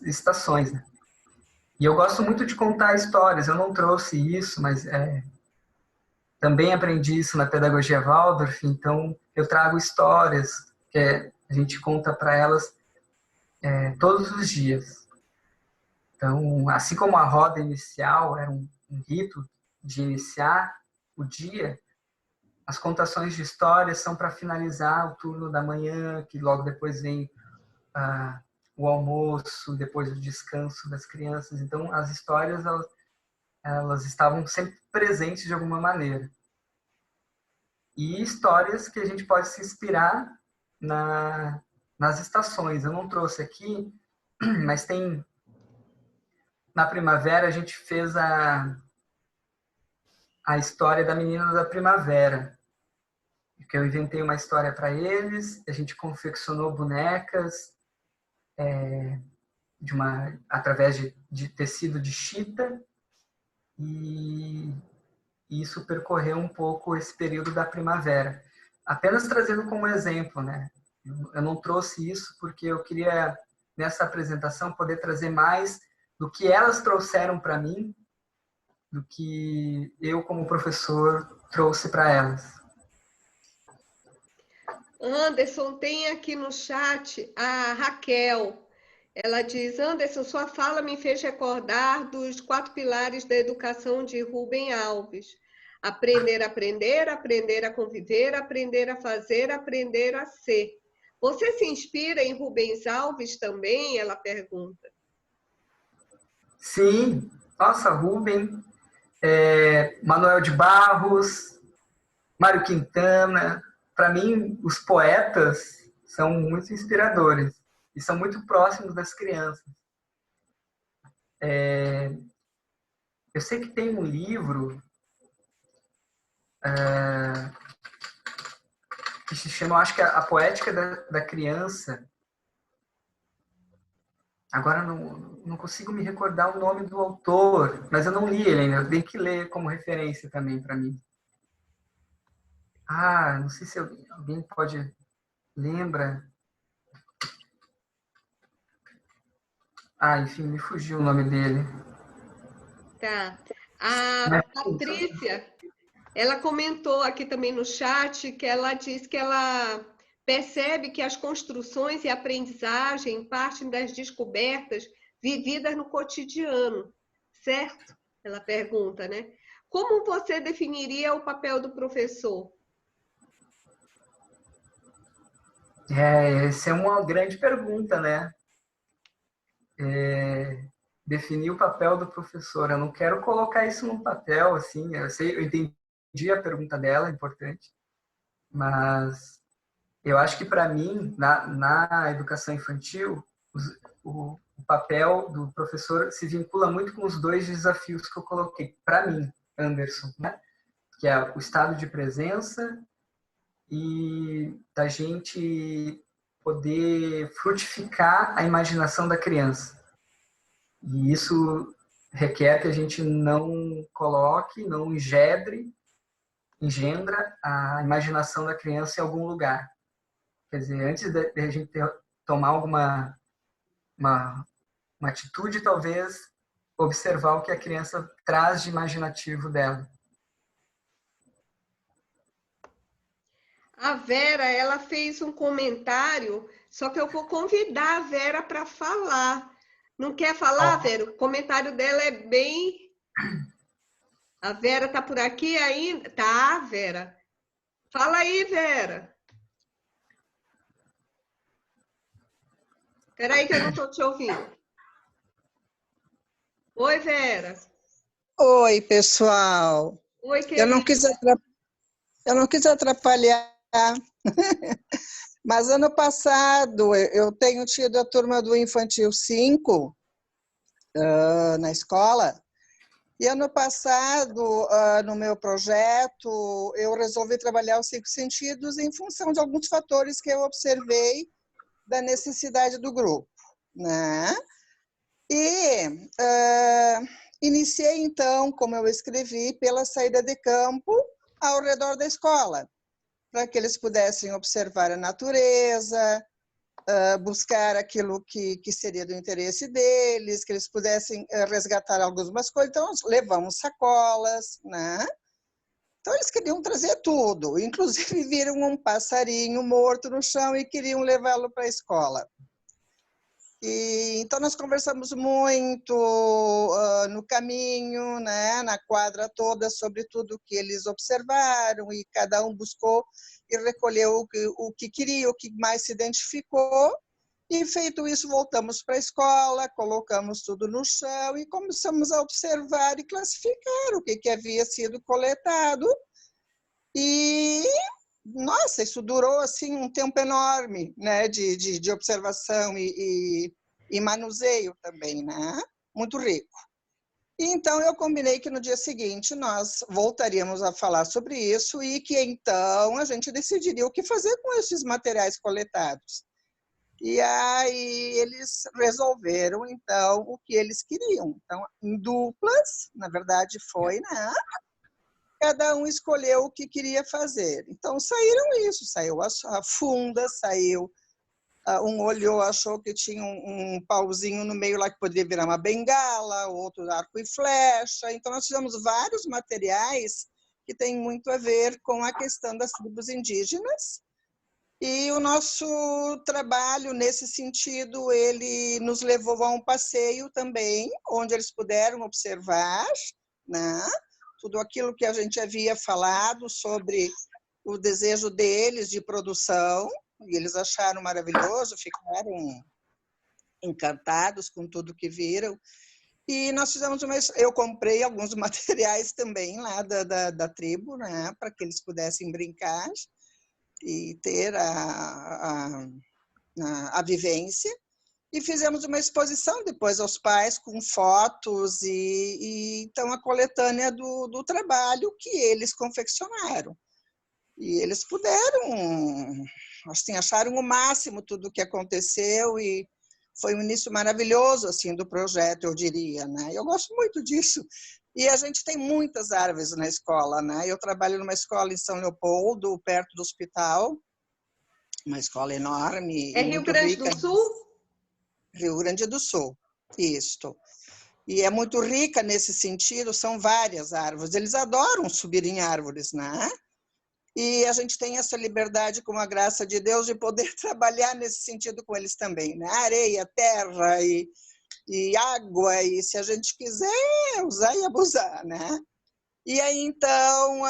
estações, né? E eu gosto muito de contar histórias. Eu não trouxe isso, mas também aprendi isso na pedagogia Waldorf. Então, eu trago histórias que a gente conta para elas todos os dias. Então, assim como a roda inicial era um rito de iniciar o dia, as contações de histórias são para finalizar o turno da manhã, que logo depois vem o almoço, depois o descanso das crianças. Então, as histórias elas estavam sempre presentes de alguma maneira. E histórias que a gente pode se inspirar nas estações. Eu não trouxe aqui, mas tem... Na primavera, a gente fez a história da Menina da Primavera, que eu inventei uma história para eles, a gente confeccionou bonecas através de tecido de chita, e isso percorreu um pouco esse período da primavera. Apenas trazendo como exemplo, né? Eu não trouxe isso porque eu queria, nessa apresentação, poder trazer mais do que elas trouxeram para mim, do que eu, como professor, trouxe para elas. Anderson, tem aqui no chat a Raquel. Ela diz: Anderson, sua fala me fez recordar dos 4 pilares da educação de Rubem Alves. Aprender a aprender, aprender a conviver, aprender a fazer, aprender a ser. Você se inspira em Rubens Alves também? Ela pergunta. Sim, nossa, Rubem, Manuel de Barros, Mário Quintana. Para mim, os poetas são muito inspiradores e são muito próximos das crianças. Eu sei que tem um livro que se chama, acho que A Poética da Criança. Agora não consigo me recordar o nome do autor, mas eu não li ele ainda. Eu tenho que ler como referência também para mim. Não sei se alguém pode lembra. Enfim, me fugiu o nome dele. Tá. A Patrícia, ela comentou aqui também no chat que ela diz que ela percebe que as construções e aprendizagem partem das descobertas vividas no cotidiano, certo? Ela pergunta, né? Como você definiria o papel do professor? Essa é uma grande pergunta, né? definir o papel do professor. Eu não quero colocar isso num papel, assim, eu entendi a pergunta dela, é importante, mas eu acho que, para mim, na educação infantil, o papel do professor se vincula muito com os dois desafios que eu coloquei. Para mim, Anderson, né? Que é o estado de presença e da gente poder frutificar a imaginação da criança. E isso requer que a gente não coloque, não engendra a imaginação da criança em algum lugar. Quer dizer, antes de a gente tomar alguma uma atitude, talvez observar o que a criança traz de imaginativo dela. A Vera, ela fez um comentário, só que eu vou convidar a Vera para falar. Não quer falar, Vera? O comentário dela é bem... A Vera está por aqui ainda? Tá, Vera. Fala aí, Vera. Espera aí que eu não estou te ouvindo. Oi, Vera. Oi, pessoal. Oi, querida. Eu não quis atrapalhar, mas ano passado eu tenho tido a turma do Infantil 5 na escola, e ano passado, no meu projeto, eu resolvi trabalhar os 5 sentidos em função de alguns fatores que eu observei da necessidade do grupo, né? E iniciei, então, como eu escrevi, pela saída de campo ao redor da escola, para que eles pudessem observar a natureza, buscar aquilo que seria do interesse deles, que eles pudessem resgatar algumas coisas. Então, levamos sacolas, né? Então, eles queriam trazer tudo, inclusive viram um passarinho morto no chão e queriam levá-lo para a escola. Então, nós conversamos muito no caminho, né, na quadra toda, sobre tudo que eles observaram, e cada um buscou e recolheu o que queria, o que mais se identificou. E, feito isso, voltamos para a escola, colocamos tudo no chão e começamos a observar e classificar o que havia sido coletado. E, nossa, isso durou assim um tempo enorme, né, de observação e manuseio também, né? Muito rico. E então eu combinei que no dia seguinte nós voltaríamos a falar sobre isso e que então a gente decidiria o que fazer com esses materiais coletados. E aí eles resolveram então o que eles queriam. Então, em duplas, na verdade foi, né? Cada um escolheu o que queria fazer. Então, saíram isso, saiu a funda, saiu... Um olhou, achou que tinha um pauzinho no meio lá que poderia virar uma bengala, outro arco e flecha. Então, nós fizemos vários materiais que têm muito a ver com a questão das tribos indígenas. E o nosso trabalho, nesse sentido, ele nos levou a um passeio também, onde eles puderam observar, né, tudo aquilo que a gente havia falado sobre o desejo deles de produção, e eles acharam maravilhoso, ficaram encantados com tudo que viram. E nós fizemos eu comprei alguns materiais também lá da tribo, né, para que eles pudessem brincar e ter a vivência. E fizemos uma exposição depois aos pais com fotos e então a coletânea do trabalho que eles confeccionaram. E eles puderam, assim, acharam o máximo tudo o que aconteceu e foi um início maravilhoso assim do projeto, eu diria, né? Eu gosto muito disso. E a gente tem muitas árvores na escola, né? Eu trabalho numa escola em São Leopoldo, perto do hospital, uma escola enorme. É Rio Grande do Sul? Rio Grande do Sul, isto. E é muito rica nesse sentido, são várias árvores. Eles adoram subir em árvores, né? E a gente tem essa liberdade, com a graça de Deus, de poder trabalhar nesse sentido com eles também, né? Areia, terra e água, e se a gente quiser usar e abusar, né? E aí, então,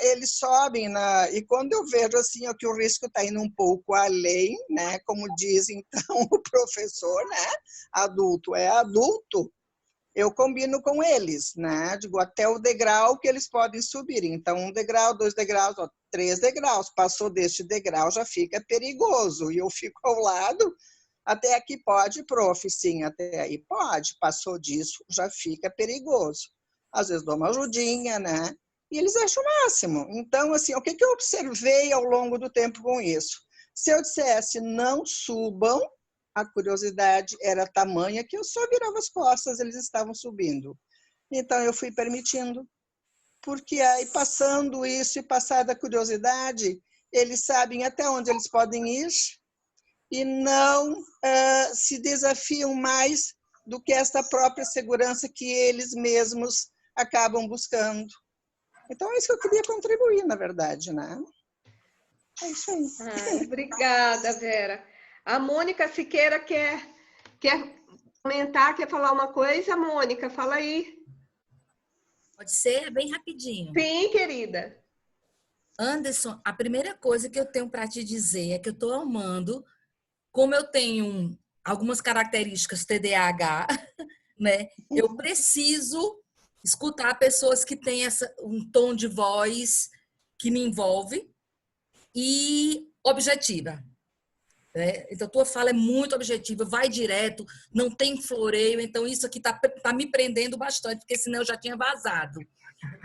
eles sobem, e quando eu vejo assim, que o risco está indo um pouco além, né? Como diz, então, o professor, né? Adulto é adulto. eu combino com eles, né? Digo, até o degrau que eles podem subir. Então, 1 degrau, 2 degraus, 3 degraus. Passou deste degrau, já fica perigoso. E eu fico ao lado, até aqui pode, prof, sim, até aí pode. Passou disso, já fica perigoso. Às vezes dou uma ajudinha, né? E eles acham o máximo. Então, assim, o que eu observei ao longo do tempo com isso? Se eu dissesse não subam, a curiosidade era tamanha que eu só virava as costas, eles estavam subindo. Então, eu fui permitindo. Porque aí, passando isso e passada a curiosidade, eles sabem até onde eles podem ir e não se desafiam mais do que essa própria segurança que eles mesmos acabam buscando. Então, é isso que eu queria contribuir, na verdade, né? É isso aí. Obrigada, Vera. A Mônica Siqueira quer comentar, quer falar uma coisa? Mônica, fala aí. Pode ser? Bem rapidinho. Sim, querida. Anderson, a primeira coisa que eu tenho para te dizer é que eu estou amando, como eu tenho algumas características TDAH, né? Eu preciso escutar pessoas que têm um tom de voz que me envolve e objetiva. Né? Então, tua fala é muito objetiva, vai direto, não tem floreio. Então, isso aqui tá me prendendo bastante, porque senão eu já tinha vazado.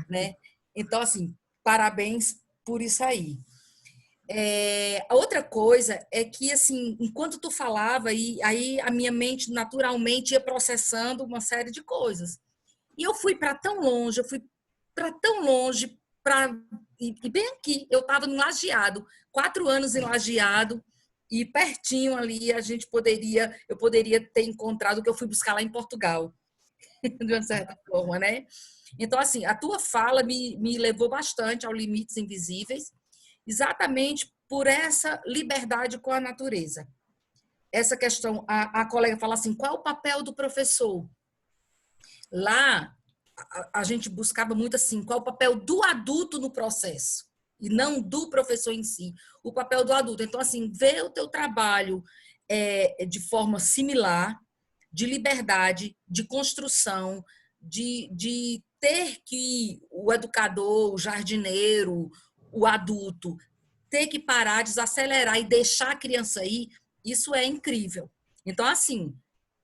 Né? Então, assim, parabéns por isso aí. A outra coisa é que, assim, enquanto tu falava, aí a minha mente naturalmente ia processando uma série de coisas. E eu fui para tão longe, e bem aqui, eu estava no Lajeado, 4 anos em Lajeado, e pertinho ali eu poderia ter encontrado o que eu fui buscar lá em Portugal, de uma certa forma, né? Então, assim, a tua fala me levou bastante ao Limites Invisíveis, exatamente por essa liberdade com a natureza. Essa questão, a colega fala assim, qual é o papel do professor? Lá, a gente buscava muito assim, qual é o papel do adulto no processo, e não do professor em si, o papel do adulto. Então, assim, ver o teu trabalho de forma similar, de liberdade, de construção, de ter que o educador, o jardineiro, o adulto, ter que parar, desacelerar e deixar a criança ir, isso é incrível. Então, assim,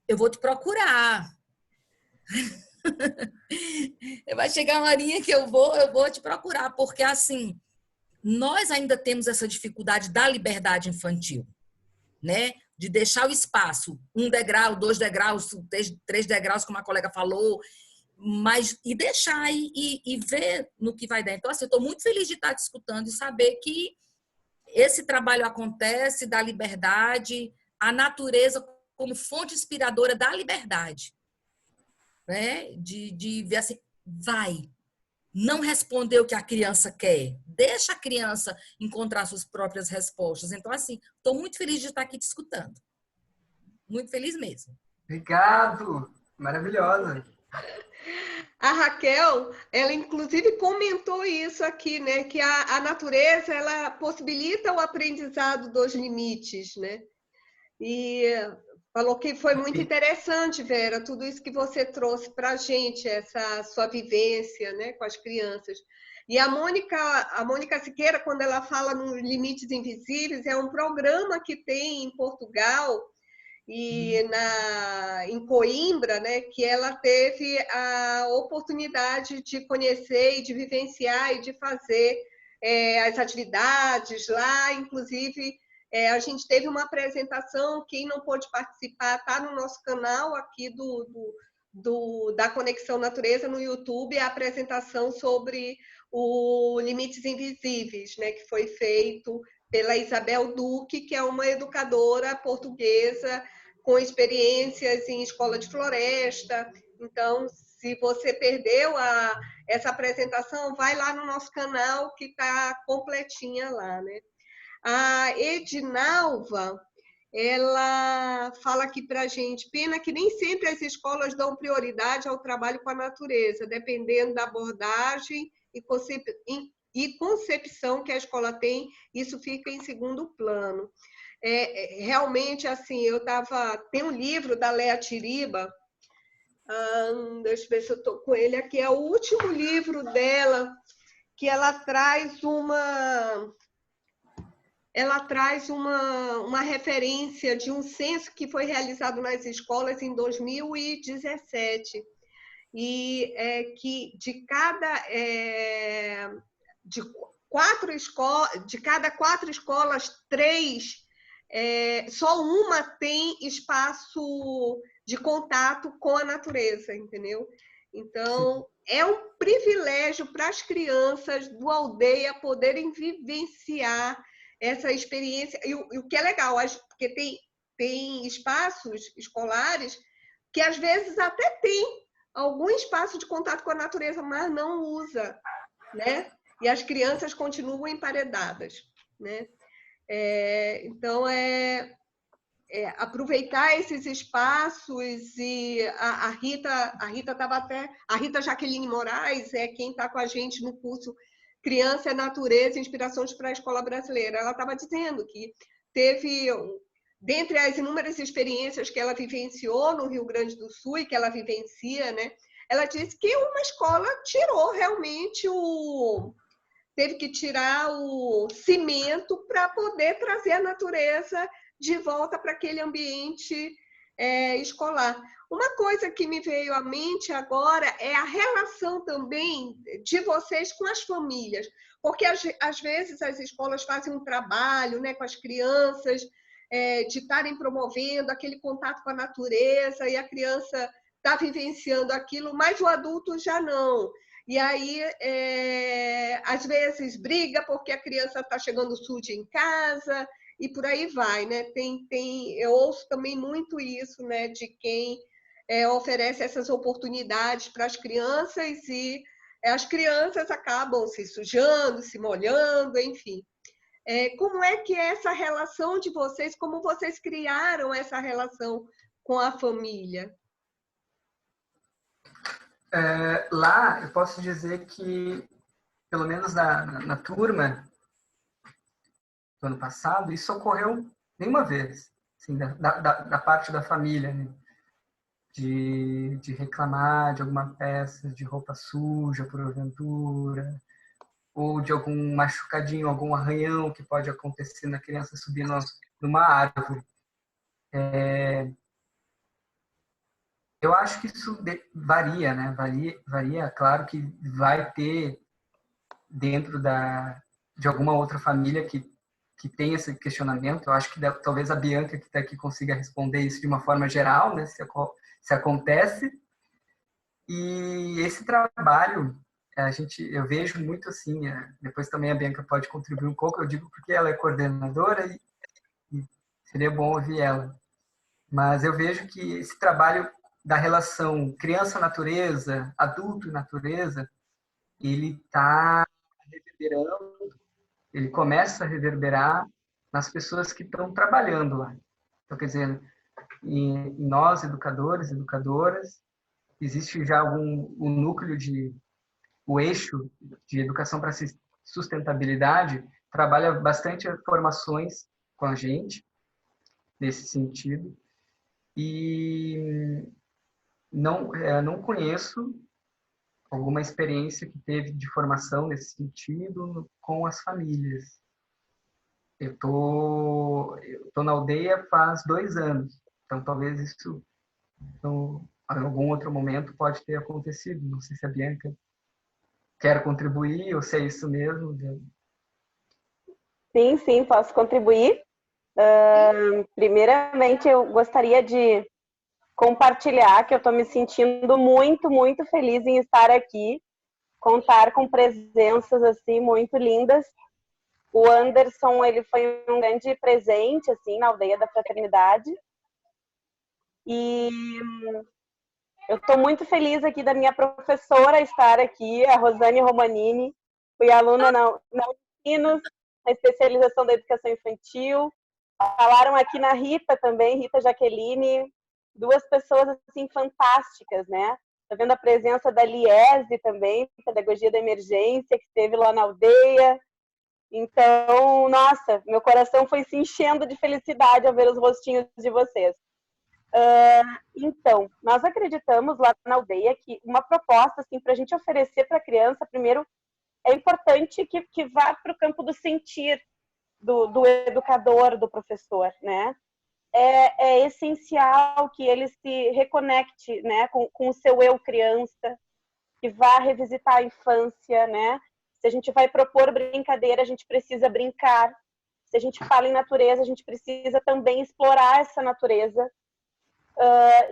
eu vou te procurar. Vai chegar uma horinha que eu vou te procurar, porque, assim, nós ainda temos essa dificuldade da liberdade infantil, né? De deixar o espaço, 1 degrau, 2 degraus, 3 degraus, como a colega falou, mas e deixar e ver no que vai dar. Então, assim, eu estou muito feliz de estar te escutando e saber que esse trabalho acontece da liberdade, a natureza como fonte inspiradora da liberdade, né? De ver assim, vai, não responder o que a criança quer, deixa a criança encontrar suas próprias respostas. Então, assim, estou muito feliz de estar aqui te escutando. Muito feliz mesmo. Obrigado! Maravilhosa! A Raquel, ela inclusive comentou isso aqui, né? Que a natureza, ela possibilita o aprendizado dos limites, né? E falou que foi muito interessante, Vera, tudo isso que você trouxe para a gente, essa sua vivência, né, com as crianças. E a Mônica Siqueira, quando ela fala no Limites Invisíveis, é um programa que tem em Portugal e em Coimbra, né, que ela teve a oportunidade de conhecer e de vivenciar e de fazer as atividades lá, inclusive a gente teve uma apresentação, quem não pôde participar está no nosso canal aqui da Conexão Natureza no YouTube, a apresentação sobre o Limites Invisíveis, né, que foi feito pela Isabel Duque, que é uma educadora portuguesa com experiências em escola de floresta. Então, se você perdeu essa apresentação, vai lá no nosso canal, que está completinha lá, né? A Edinalva, ela fala aqui para a gente, pena que nem sempre as escolas dão prioridade ao trabalho com a natureza, dependendo da abordagem e concepção que a escola tem, isso fica em segundo plano. Realmente, assim, tem um livro da Lea Tiriba, Deixa eu ver se eu estou com ele aqui. É o último livro dela, que ela traz uma referência de um censo que foi realizado nas escolas em 2017. E que de cada quatro escolas, três, só uma tem espaço de contato com a natureza, entendeu? Então, é um privilégio para as crianças do Aldeia poderem vivenciar essa experiência. E o que é legal, porque tem espaços escolares que às vezes até tem algum espaço de contato com a natureza, mas não usa, né? E as crianças continuam emparedadas, né? Então, aproveitar esses espaços. E a Rita Jaqueline Moraes é quem está com a gente no curso Criança é Natureza, Inspirações para a Escola Brasileira. Ela estava dizendo que teve, dentre as inúmeras experiências que ela vivenciou no Rio Grande do Sul e que ela vivencia, né? Ela disse que uma escola teve que tirar o cimento para poder trazer a natureza de volta para aquele ambiente escolar. Uma coisa que me veio à mente agora é a relação também de vocês com as famílias, porque às vezes as escolas fazem um trabalho, né, com as crianças, de estarem promovendo aquele contato com a natureza, e a criança está vivenciando aquilo, mas o adulto já não. E aí, às vezes, briga porque a criança está chegando suja em casa, e por aí vai, né? Eu ouço também muito isso, né, de quem oferece essas oportunidades para as crianças, e as crianças acabam se sujando, se molhando, enfim. Como é que é essa relação de vocês? Como vocês criaram essa relação com a família? Lá, eu posso dizer que, pelo menos na turma do ano passado, isso ocorreu nenhuma vez, assim, da parte da família, né? De reclamar de alguma peça de roupa suja, porventura, ou de algum machucadinho, algum arranhão que pode acontecer na criança subindo numa árvore. Eu acho que isso varia, né? Varia, claro que vai ter dentro de alguma outra família que tem esse questionamento. Eu acho que talvez a Bianca, que está aqui, consiga responder isso de uma forma geral, né? Se acontece. E esse trabalho, eu vejo muito assim, depois também a Bianca pode contribuir um pouco, eu digo porque ela é coordenadora e seria bom ouvir ela. Mas eu vejo que esse trabalho da relação criança-natureza, adulto-natureza, ele está reverberando, ele começa a reverberar nas pessoas que estão trabalhando lá. Então, quer dizer, em nós, educadores, educadoras, existe já o núcleo o eixo de educação para sustentabilidade, trabalha bastante formações com a gente, nesse sentido, e não conheço alguma experiência que teve de formação nesse sentido com as famílias. Eu tô na aldeia faz 2 anos, então talvez isso, em algum outro momento, pode ter acontecido. Não sei se a Bianca quer contribuir ou se é isso mesmo. Sim, posso contribuir. Primeiramente, eu gostaria de compartilhar que eu estou me sentindo muito, muito feliz em estar aqui, contar com presenças assim muito lindas. O Anderson, ele foi um grande presente assim na Aldeia da Fraternidade. E eu estou muito feliz aqui da minha professora estar aqui, a Rosane Romanini. Fui aluna na Unicinos, na especialização da educação infantil. Falaram aqui na Rita também, Rita Jaqueline, 2 pessoas assim fantásticas, né? Tá vendo a presença da Liese também, Pedagogia da Emergência, que esteve lá na aldeia. Então, nossa, meu coração foi se enchendo de felicidade ao ver os rostinhos de vocês. Então, nós acreditamos lá na aldeia que uma proposta assim, para a gente oferecer para a criança, primeiro, é importante que vá para o campo do sentir do educador, do professor, né? É essencial que ele se reconecte, né, com o seu eu criança, que vá revisitar a infância, né? Se a gente vai propor brincadeira, a gente precisa brincar. Se a gente fala em natureza, a gente precisa também explorar essa natureza.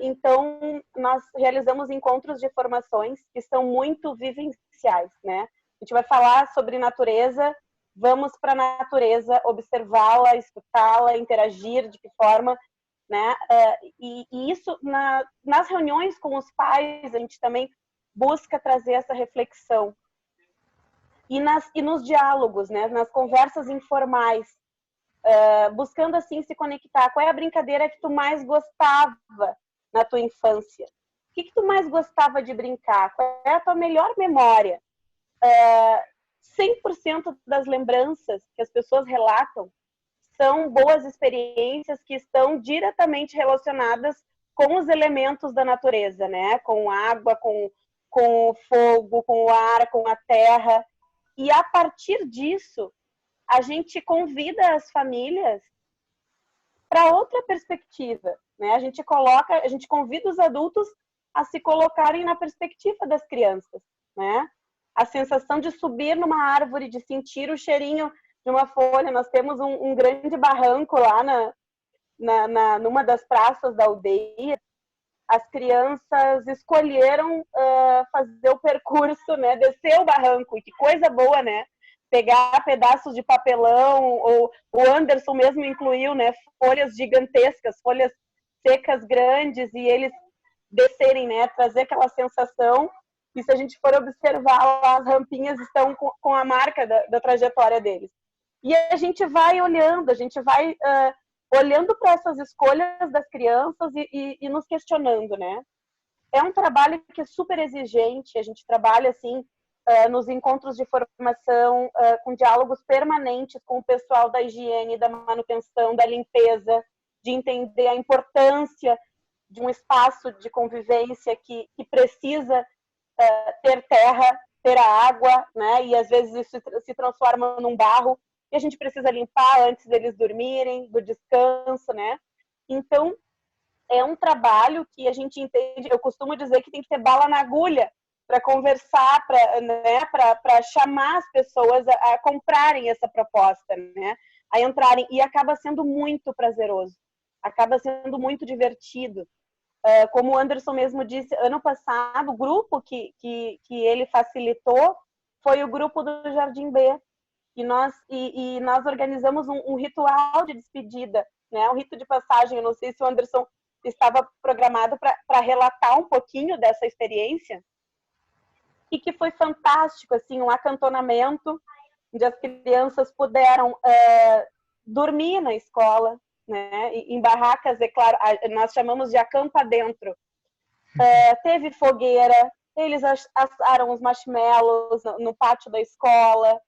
Então, nós realizamos encontros de formações que são muito vivenciais, né? A gente vai falar sobre natureza, vamos para a natureza, observá-la, escutá-la, interagir, de que forma, né? E isso, nas reuniões com os pais, a gente também busca trazer essa reflexão. E nos diálogos, né? Nas conversas informais, buscando assim se conectar. Qual é a brincadeira que tu mais gostava na tua infância? O que tu mais gostava de brincar? Qual é a tua melhor memória? 100% das lembranças que as pessoas relatam são boas experiências que estão diretamente relacionadas com os elementos da natureza, né? Com a água, com o fogo, com o ar, com a terra. E a partir disso, a gente convida as famílias para outra perspectiva, né? A gente convida os adultos a se colocarem na perspectiva das crianças, né? A sensação de subir numa árvore, de sentir o cheirinho de uma folha. Nós temos um grande barranco lá numa das praças da aldeia. As crianças escolheram fazer o percurso, né? Descer o barranco, e que coisa boa, né? Pegar pedaços de papelão, ou o Anderson mesmo incluiu, né? Folhas gigantescas, folhas secas grandes, e eles descerem, né? Trazer aquela sensação. E se a gente for observar, as rampinhas estão com a marca da trajetória deles. E a gente vai olhando, olhando para essas escolhas das crianças e nos questionando, né? É um trabalho que é super exigente, a gente trabalha, assim, nos encontros de formação, com diálogos permanentes com o pessoal da higiene, da manutenção, da limpeza, de entender a importância de um espaço de convivência que precisa ter terra, ter a água, né? E às vezes isso se transforma num barro, e a gente precisa limpar antes deles dormirem, do descanso, né? Então, é um trabalho que a gente entende, eu costumo dizer que tem que ter bala na agulha para conversar, para chamar as pessoas a comprarem essa proposta, né? A entrarem, e acaba sendo muito prazeroso, acaba sendo muito divertido. Como o Anderson mesmo disse, ano passado, o grupo que ele facilitou foi o grupo do Jardim B, e nós organizamos um ritual de despedida, né? Um rito de passagem. Eu não sei se o Anderson estava programado para relatar um pouquinho dessa experiência, e que foi fantástico, assim, um acantonamento onde as crianças puderam dormir na escola, né? Em barracas, é claro, nós chamamos de acampa dentro. Teve fogueira, eles assaram os marshmallows no pátio da escola.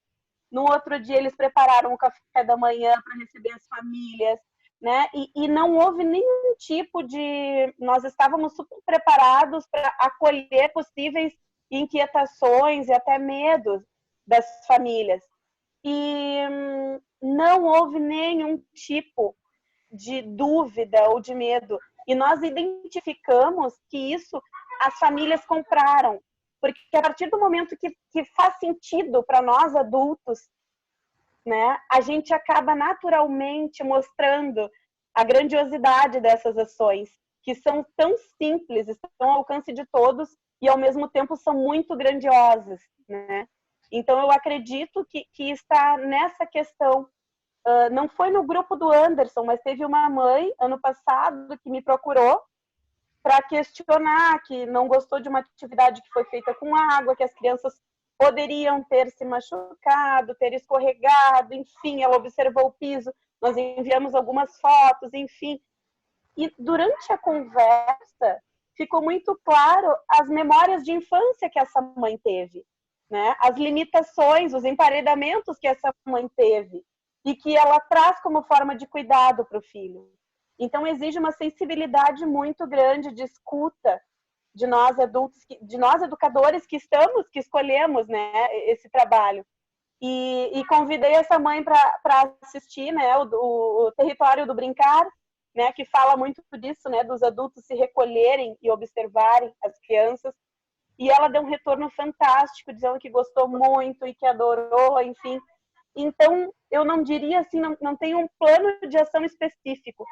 No outro dia, eles prepararam o café da manhã para receber as famílias, né? E não houve nenhum tipo de... Nós estávamos super preparados para acolher possíveis inquietações e até medos das famílias. E não houve nenhum tipo de dúvida ou de medo. E nós identificamos que isso as famílias compraram. Porque a partir do momento que faz sentido para nós adultos, né, a gente acaba naturalmente mostrando a grandiosidade dessas ações, que são tão simples, estão ao alcance de todos e, ao mesmo tempo, são muito grandiosas, né? Então, eu acredito que está nessa questão. Não foi no grupo do Anderson, mas teve uma mãe, ano passado, que me procurou para questionar, que não gostou de uma atividade que foi feita com água, que as crianças poderiam ter se machucado, ter escorregado, enfim, ela observou o piso, nós enviamos algumas fotos, enfim. E durante a conversa, ficou muito claro as memórias de infância que essa mãe teve, né? As limitações, os emparedamentos que essa mãe teve, e que ela traz como forma de cuidado para o filho. Então, exige uma sensibilidade muito grande de escuta de nós adultos, de nós educadores que escolhemos, né, esse trabalho. E convidei essa mãe para assistir, né, o Território do Brincar, né, que fala muito disso, né, dos adultos se recolherem e observarem as crianças. E ela deu um retorno fantástico, dizendo que gostou muito e que adorou, enfim. Então, eu não diria assim, não tem um plano de ação específico.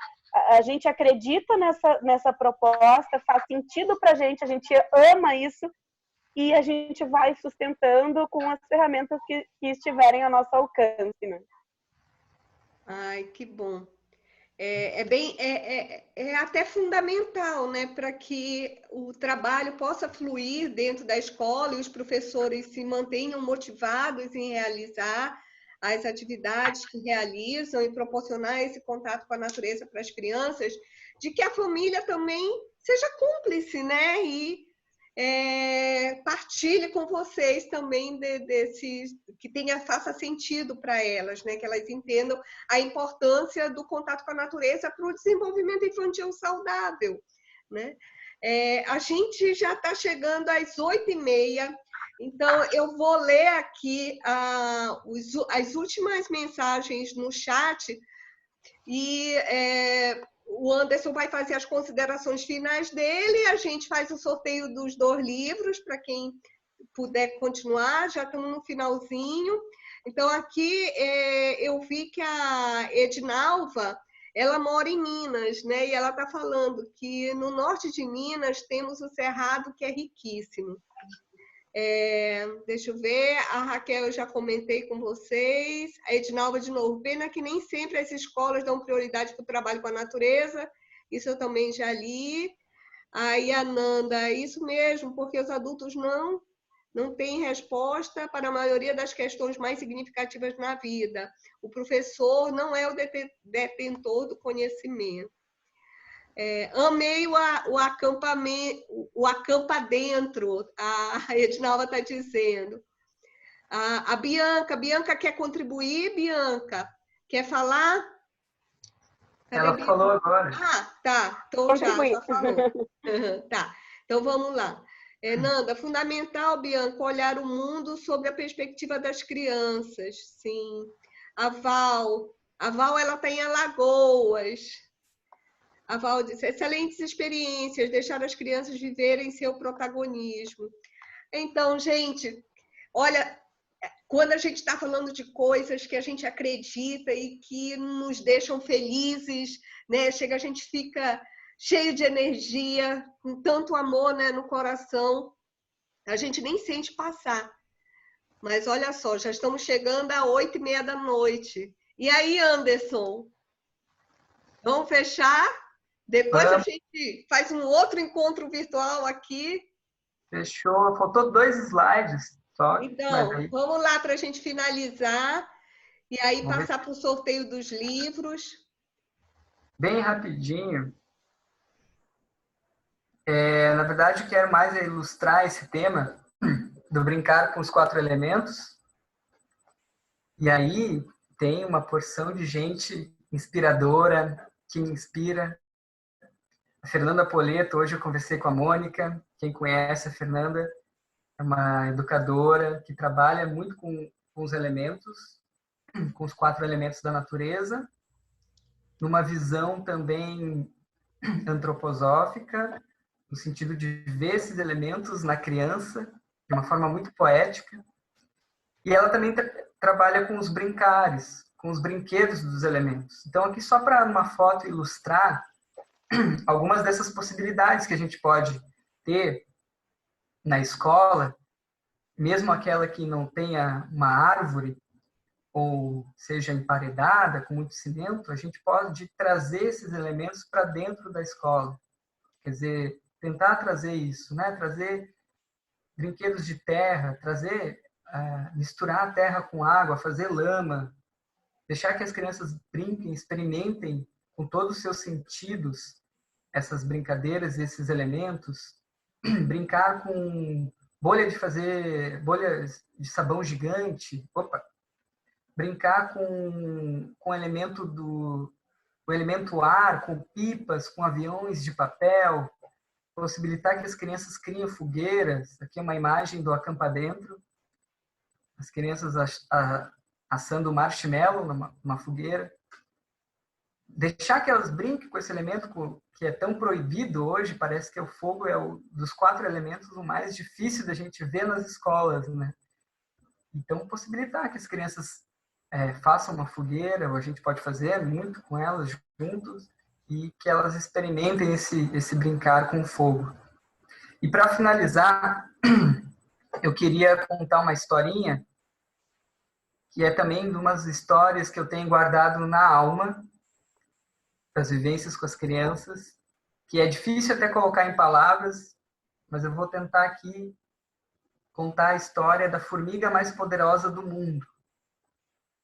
A gente acredita nessa proposta, faz sentido para a gente ama isso, e a gente vai sustentando com as ferramentas que estiverem ao nosso alcance, né? Ai, que bom. É até fundamental, né, para que o trabalho possa fluir dentro da escola e os professores se mantenham motivados em realizar as atividades que realizam e proporcionar esse contato com a natureza para as crianças, de que a família também seja cúmplice, né, e partilhe com vocês também que faça sentido para elas, né? Que elas entendam a importância do contato com a natureza para o desenvolvimento infantil saudável, né? A gente já está chegando às 8h30, então eu vou ler aqui as últimas mensagens no chat e o Anderson vai fazer as considerações finais dele, a gente faz o sorteio dos 2 livros, para quem puder continuar, já estamos no finalzinho. Então, aqui eu vi que a Edinalva, ela mora em Minas, né? E ela está falando que no norte de Minas temos o Cerrado, que é riquíssimo. Deixa eu ver, a Raquel eu já comentei com vocês, a Edinalva de novo, pena que nem sempre as escolas dão prioridade para o trabalho com a natureza, isso eu também já li. Aí a Nanda, isso mesmo, porque os adultos não têm resposta para a maioria das questões mais significativas na vida. O professor não é o detentor do conhecimento. Amei o acampamento, o acampa dentro, a Edinalva está dizendo. A Bianca quer contribuir, Bianca? Quer falar? Cadê ela Bianca? Falou agora. Tá. Então já falou. Tá. Então vamos lá. Nanda, fundamental, Bianca, olhar o mundo sob a perspectiva das crianças. Sim. A Val, ela está em Alagoas. A Val disse, excelentes experiências, deixar as crianças viverem seu protagonismo. Então, gente, olha, quando a gente está falando de coisas que a gente acredita e que nos deixam felizes, né? A gente fica cheio de energia, com tanto amor, né, no coração, a gente nem sente passar. Mas olha só, já estamos chegando às 8h30. E aí, Anderson? Vamos fechar? Depois a gente faz um outro encontro virtual aqui. Fechou. Faltou 2 slides só. Então, vamos lá para a gente finalizar e aí passar para o sorteio dos livros. Bem rapidinho. Na verdade, quero mais ilustrar esse tema do brincar com os 4 elementos. E aí tem uma porção de gente inspiradora, que me inspira. A Fernanda Poleto, hoje eu conversei com a Mônica. Quem conhece a Fernanda é uma educadora que trabalha muito com os elementos, com os 4 elementos da natureza, numa visão também antroposófica, no sentido de ver esses elementos na criança, de uma forma muito poética. E ela também trabalha com os brincares, com os brinquedos dos elementos. Então, aqui só para uma foto ilustrar algumas dessas possibilidades que a gente pode ter na escola, mesmo aquela que não tenha uma árvore, ou seja emparedada, com muito cimento, a gente pode trazer esses elementos para dentro da escola. Quer dizer, tentar trazer isso, né? Trazer brinquedos de terra, misturar a terra com água, fazer lama, deixar que as crianças brinquem, experimentem com todos os seus sentidos essas brincadeiras, esses elementos, brincar com bolhas de sabão gigante, brincar com o elemento o elemento ar, com pipas, com aviões de papel, possibilitar que as crianças criem fogueiras. Aqui é uma imagem do Acampa Dentro, as crianças assando marshmallow numa fogueira. Deixar que elas brinquem com esse elemento que é tão proibido hoje. Parece que o fogo é dos 4 elementos o mais difícil da gente ver nas escolas, né? Então, possibilitar que as crianças façam uma fogueira, ou a gente pode fazer muito com elas juntos, e que elas experimentem esse brincar com o fogo. E para finalizar, eu queria contar uma historinha, que é também de umas histórias que eu tenho guardado na alma, das vivências com as crianças, que é difícil até colocar em palavras, mas eu vou tentar aqui contar a história da formiga mais poderosa do mundo.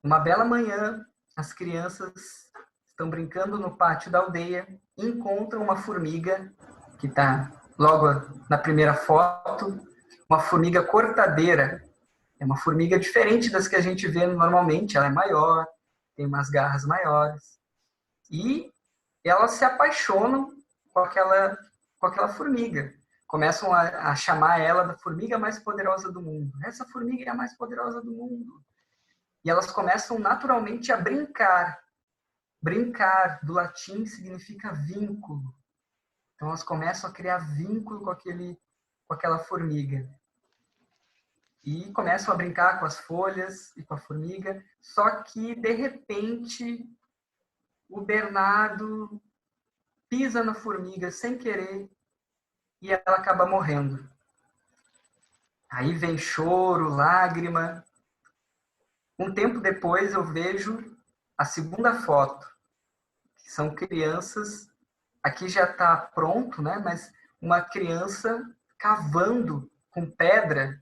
Uma bela manhã, as crianças estão brincando no pátio da aldeia e encontram uma formiga, que está logo na primeira foto, uma formiga cortadeira. É uma formiga diferente das que a gente vê normalmente, ela é maior, tem umas garras maiores. E elas se apaixonam com aquela formiga. Começam a chamar ela da formiga mais poderosa do mundo. Essa formiga é a mais poderosa do mundo. E elas começam naturalmente a brincar. Brincar, do latim, significa vínculo. Então elas começam a criar vínculo com aquela formiga. E começam a brincar com as folhas e com a formiga. Só que, de repente, o Bernardo pisa na formiga sem querer e ela acaba morrendo. Aí vem choro, lágrima. Um tempo depois eu vejo a segunda foto, que são crianças. Aqui já está pronto, né? Mas uma criança cavando com pedra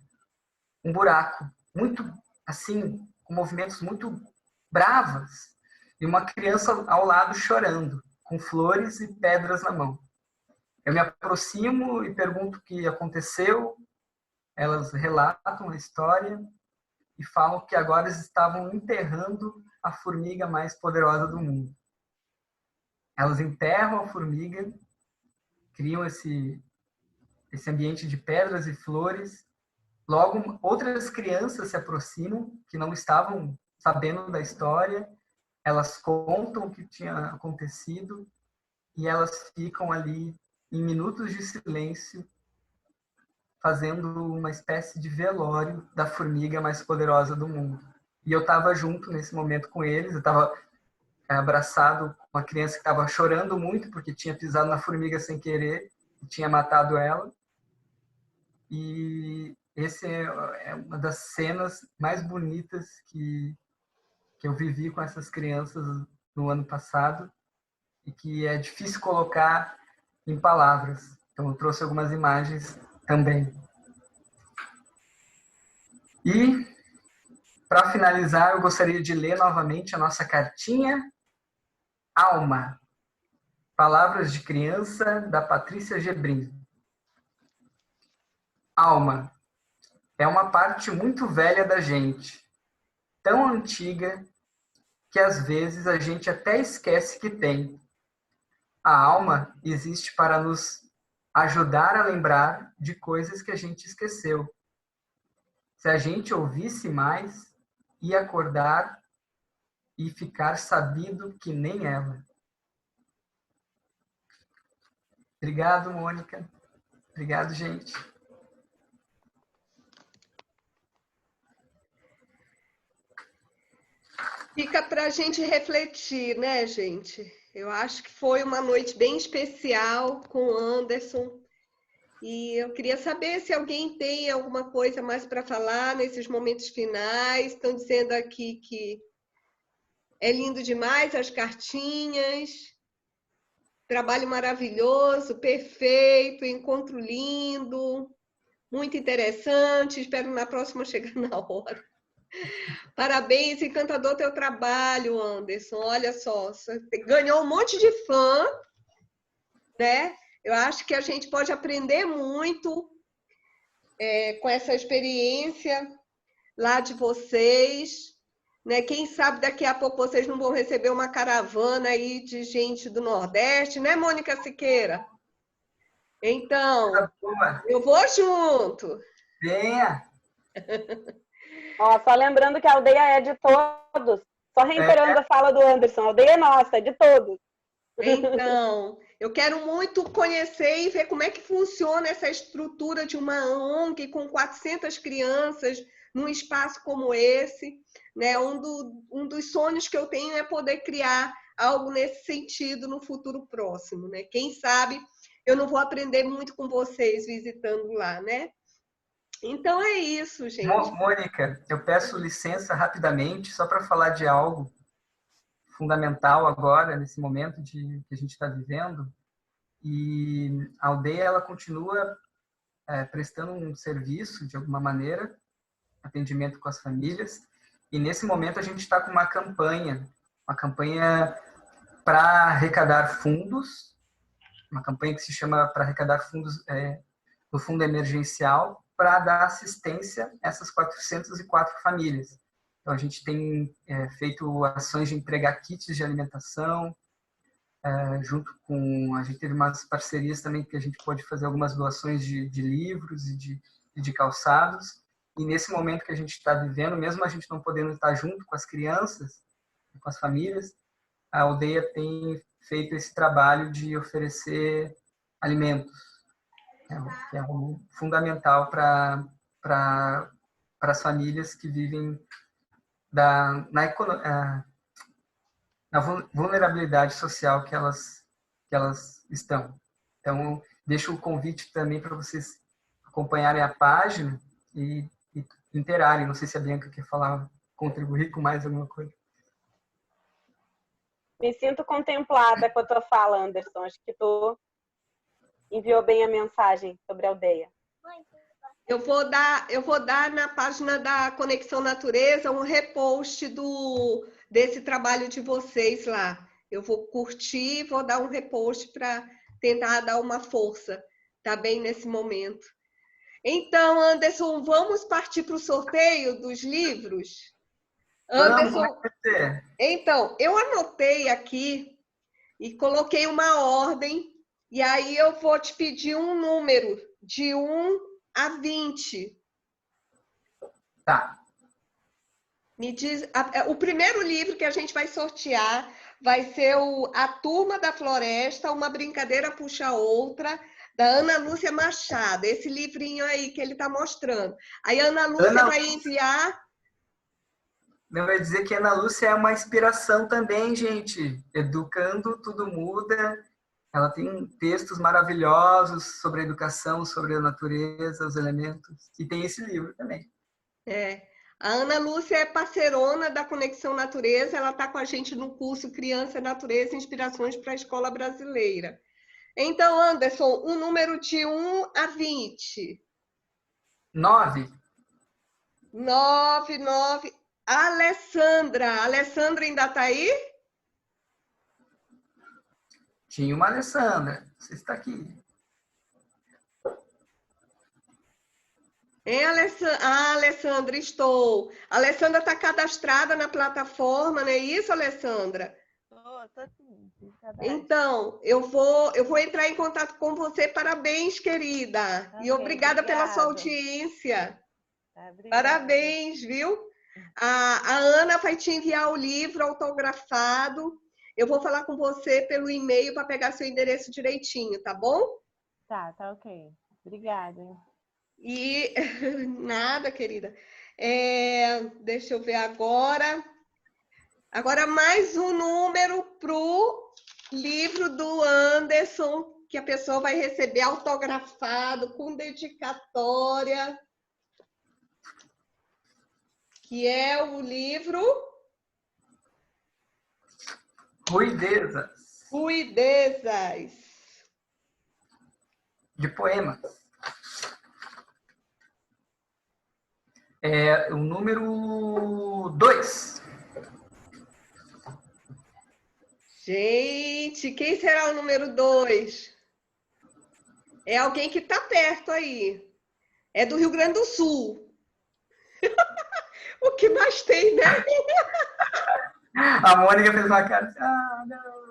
um buraco, muito assim, com movimentos muito bravas, e uma criança ao lado chorando, com flores e pedras na mão. Eu me aproximo e pergunto o que aconteceu. Elas relatam a história e falam que agora eles estavam enterrando a formiga mais poderosa do mundo. Elas enterram a formiga, criam esse ambiente de pedras e flores. Logo, outras crianças se aproximam, que não estavam sabendo da história. Elas contam o que tinha acontecido e elas ficam ali em minutos de silêncio, fazendo uma espécie de velório da formiga mais poderosa do mundo. E eu estava junto nesse momento com eles. Eu estava abraçado com uma criança que estava chorando muito porque tinha pisado na formiga sem querer e tinha matado ela. E esse é uma das cenas mais bonitas que eu vivi com essas crianças no ano passado e que é difícil colocar em palavras. Então eu trouxe algumas imagens também. E, para finalizar, eu gostaria de ler novamente a nossa cartinha Alma, Palavras de Criança, da Patrícia Gebrim. Alma é uma parte muito velha da gente, tão antiga que às vezes a gente até esquece que tem. A alma existe para nos ajudar a lembrar de coisas que a gente esqueceu. Se a gente ouvisse mais, ia acordar e ficar sabido que nem ela. Obrigado, Mônica. Obrigado, gente. Fica para a gente refletir, né, gente? Eu acho que foi uma noite bem especial com o Anderson. E eu queria saber se alguém tem alguma coisa mais para falar nesses momentos finais. Estão dizendo aqui que é lindo demais as cartinhas. Trabalho maravilhoso, perfeito, encontro lindo, muito interessante. Espero na próxima chegar na hora. Parabéns, encantador teu trabalho, Anderson. Olha só, você ganhou um monte de fã, né? Eu acho que a gente pode aprender muito com essa experiência lá de vocês. né? Quem sabe daqui a pouco vocês não vão receber uma caravana aí de gente do Nordeste, né, Mônica Siqueira? Então, Boa. eu vou junto. Venha. Ó, só lembrando que a aldeia é de todos. Só reiterando a fala do Anderson, a aldeia é nossa, é de todos. Então, eu quero muito conhecer e ver como é que funciona essa estrutura de uma ONG com 400 crianças num espaço como esse, né? Um dos sonhos que eu tenho é poder criar algo nesse sentido no futuro próximo, né? Quem sabe eu não vou aprender muito com vocês visitando lá, né? Então é isso, gente. Mônica, eu peço licença rapidamente, só para falar de algo fundamental agora, nesse momento que a gente está vivendo. E a aldeia, ela continua prestando um serviço, de alguma maneira, atendimento com as famílias. E nesse momento a gente está com uma campanha para arrecadar fundos, uma campanha que se chama para arrecadar fundos no fundo emergencial, para dar assistência a essas 404 famílias. Então, a gente tem feito ações de entregar kits de alimentação, junto com... A gente teve umas parcerias também que a gente pode fazer algumas doações de livros e de calçados. E nesse momento que a gente está vivendo, mesmo a gente não podendo estar junto com as crianças, com as famílias, a aldeia tem feito esse trabalho de oferecer alimentos, que é algo fundamental para as famílias que vivem na vulnerabilidade social que elas estão. Então, deixo o convite também para vocês acompanharem a página e interarem. Não sei se a Bianca quer falar, contribuir com mais alguma coisa. Me sinto contemplada com a tua fala, Anderson. Acho que tu enviou bem a mensagem sobre a aldeia. Eu vou dar na página da Conexão Natureza um repost desse trabalho de vocês lá. Eu vou curtir, vou dar um repost para tentar dar uma força, tá bem nesse momento. Então, Anderson, vamos partir para o sorteio dos livros? Anderson, então, eu anotei aqui e coloquei uma ordem, e aí eu vou te pedir um número de 1 a 20. Tá. Me diz, o primeiro livro que a gente vai sortear vai ser A Turma da Floresta, Uma Brincadeira Puxa Outra, da Ana Lúcia Machado. Esse livrinho aí que ele está mostrando. Aí a Ana Lúcia vai enviar... Eu ia dizer que a Ana Lúcia é uma inspiração também, gente. Educando, tudo muda. Ela tem textos maravilhosos sobre a educação, sobre a natureza, os elementos. E tem esse livro também. A Ana Lúcia é parceirona da Conexão Natureza. Ela está com a gente no curso Criança, Natureza e Inspirações para a Escola Brasileira. Então, Anderson, um número de 1 a 20. 9. 9. Alessandra. A Alessandra ainda está aí? Tinha uma Alessandra. Você está aqui. Alessandra, estou. A Alessandra está cadastrada na plataforma, não é isso, Alessandra? Tô sim. Então, eu vou entrar em contato com você. Parabéns, querida. E obrigada pela sua audiência. Parabéns, viu? A Ana vai te enviar o livro autografado. Eu vou falar com você pelo e-mail para pegar seu endereço direitinho, tá bom? Tá ok. Obrigada. E nada, querida. Deixa eu ver agora. Agora mais um número pro livro do Anderson, que a pessoa vai receber autografado, com dedicatória, que é o livro Ruidezas. Ruidezas. De poemas. O número 2. Gente, quem será o número 2? É alguém que está perto aí. É do Rio Grande do Sul. O que mais tem, né? A Mônica fez uma cara assim, não.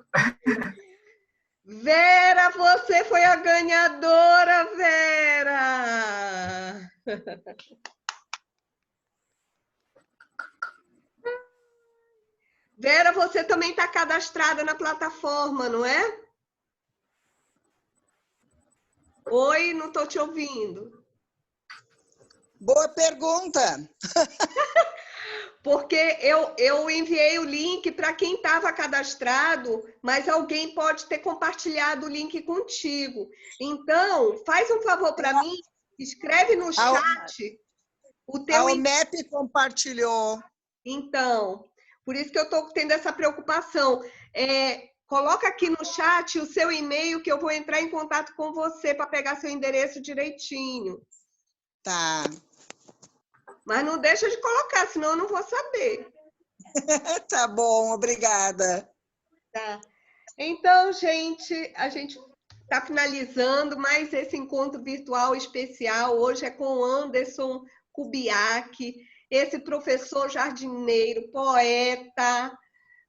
Vera, você foi a ganhadora, Vera! Vera, você também está cadastrada na plataforma, não é? Oi, não estou te ouvindo. Boa pergunta. Porque eu enviei o link para quem estava cadastrado, mas alguém pode ter compartilhado o link contigo. Então, faz um favor para mim, escreve no chat o teu... A OMEP compartilhou. Então, por isso que eu estou tendo essa preocupação. Coloca aqui no chat o seu e-mail que eu vou entrar em contato com você para pegar seu endereço direitinho. Tá. Mas não deixa de colocar, senão eu não vou saber. Tá bom, obrigada. Tá. Então, gente, a gente está finalizando mais esse encontro virtual especial. Hoje é com Anderson Kubiak, esse professor jardineiro, poeta,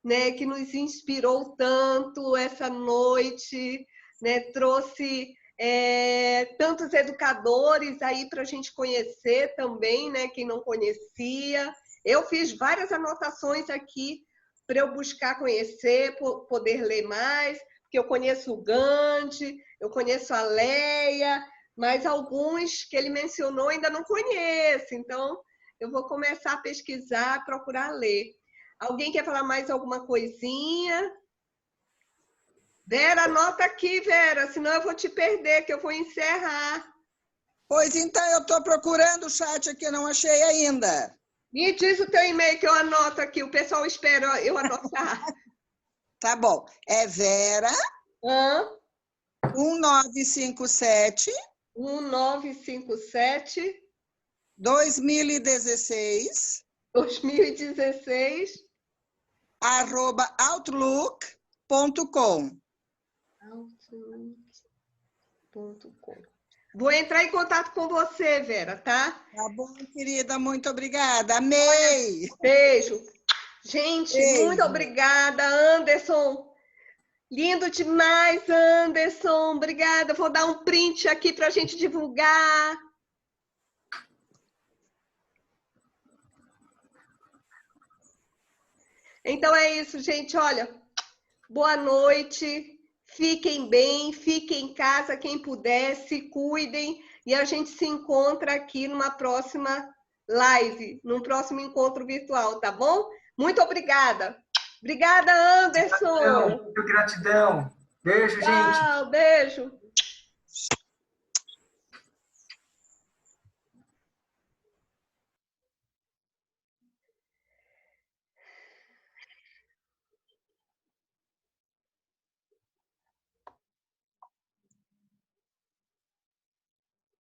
né, que nos inspirou tanto essa noite, né, trouxe tantos educadores aí para a gente conhecer também, né, quem não conhecia. Eu fiz várias anotações aqui para eu buscar conhecer, poder ler mais, porque eu conheço o Gandhi, eu conheço a Leia, mas alguns que ele mencionou ainda não conheço, então eu vou começar a pesquisar, procurar ler. Alguém quer falar mais alguma coisinha? Vera, anota aqui, Vera, senão eu vou te perder, que eu vou encerrar. Pois então, eu estou procurando o chat aqui, não achei ainda. Me diz o teu e-mail que eu anoto aqui, o pessoal espera eu anotar. Tá bom. É Vera 1957 2016 @outlook.com. Vou entrar em contato com você, Vera, tá? Tá bom, querida, muito obrigada. Amei! Beijo. Gente, Beijo. muito obrigada, Anderson. Lindo demais, Anderson. Obrigada. Vou dar um print aqui para a gente divulgar. Então é isso, gente. Olha, boa noite. Fiquem bem, fiquem em casa, quem puder, se cuidem. E a gente se encontra aqui numa próxima live, num próximo encontro virtual, tá bom? Muito obrigada. Obrigada, Anderson. Gratidão. Beijo, gente. Tchau, beijo.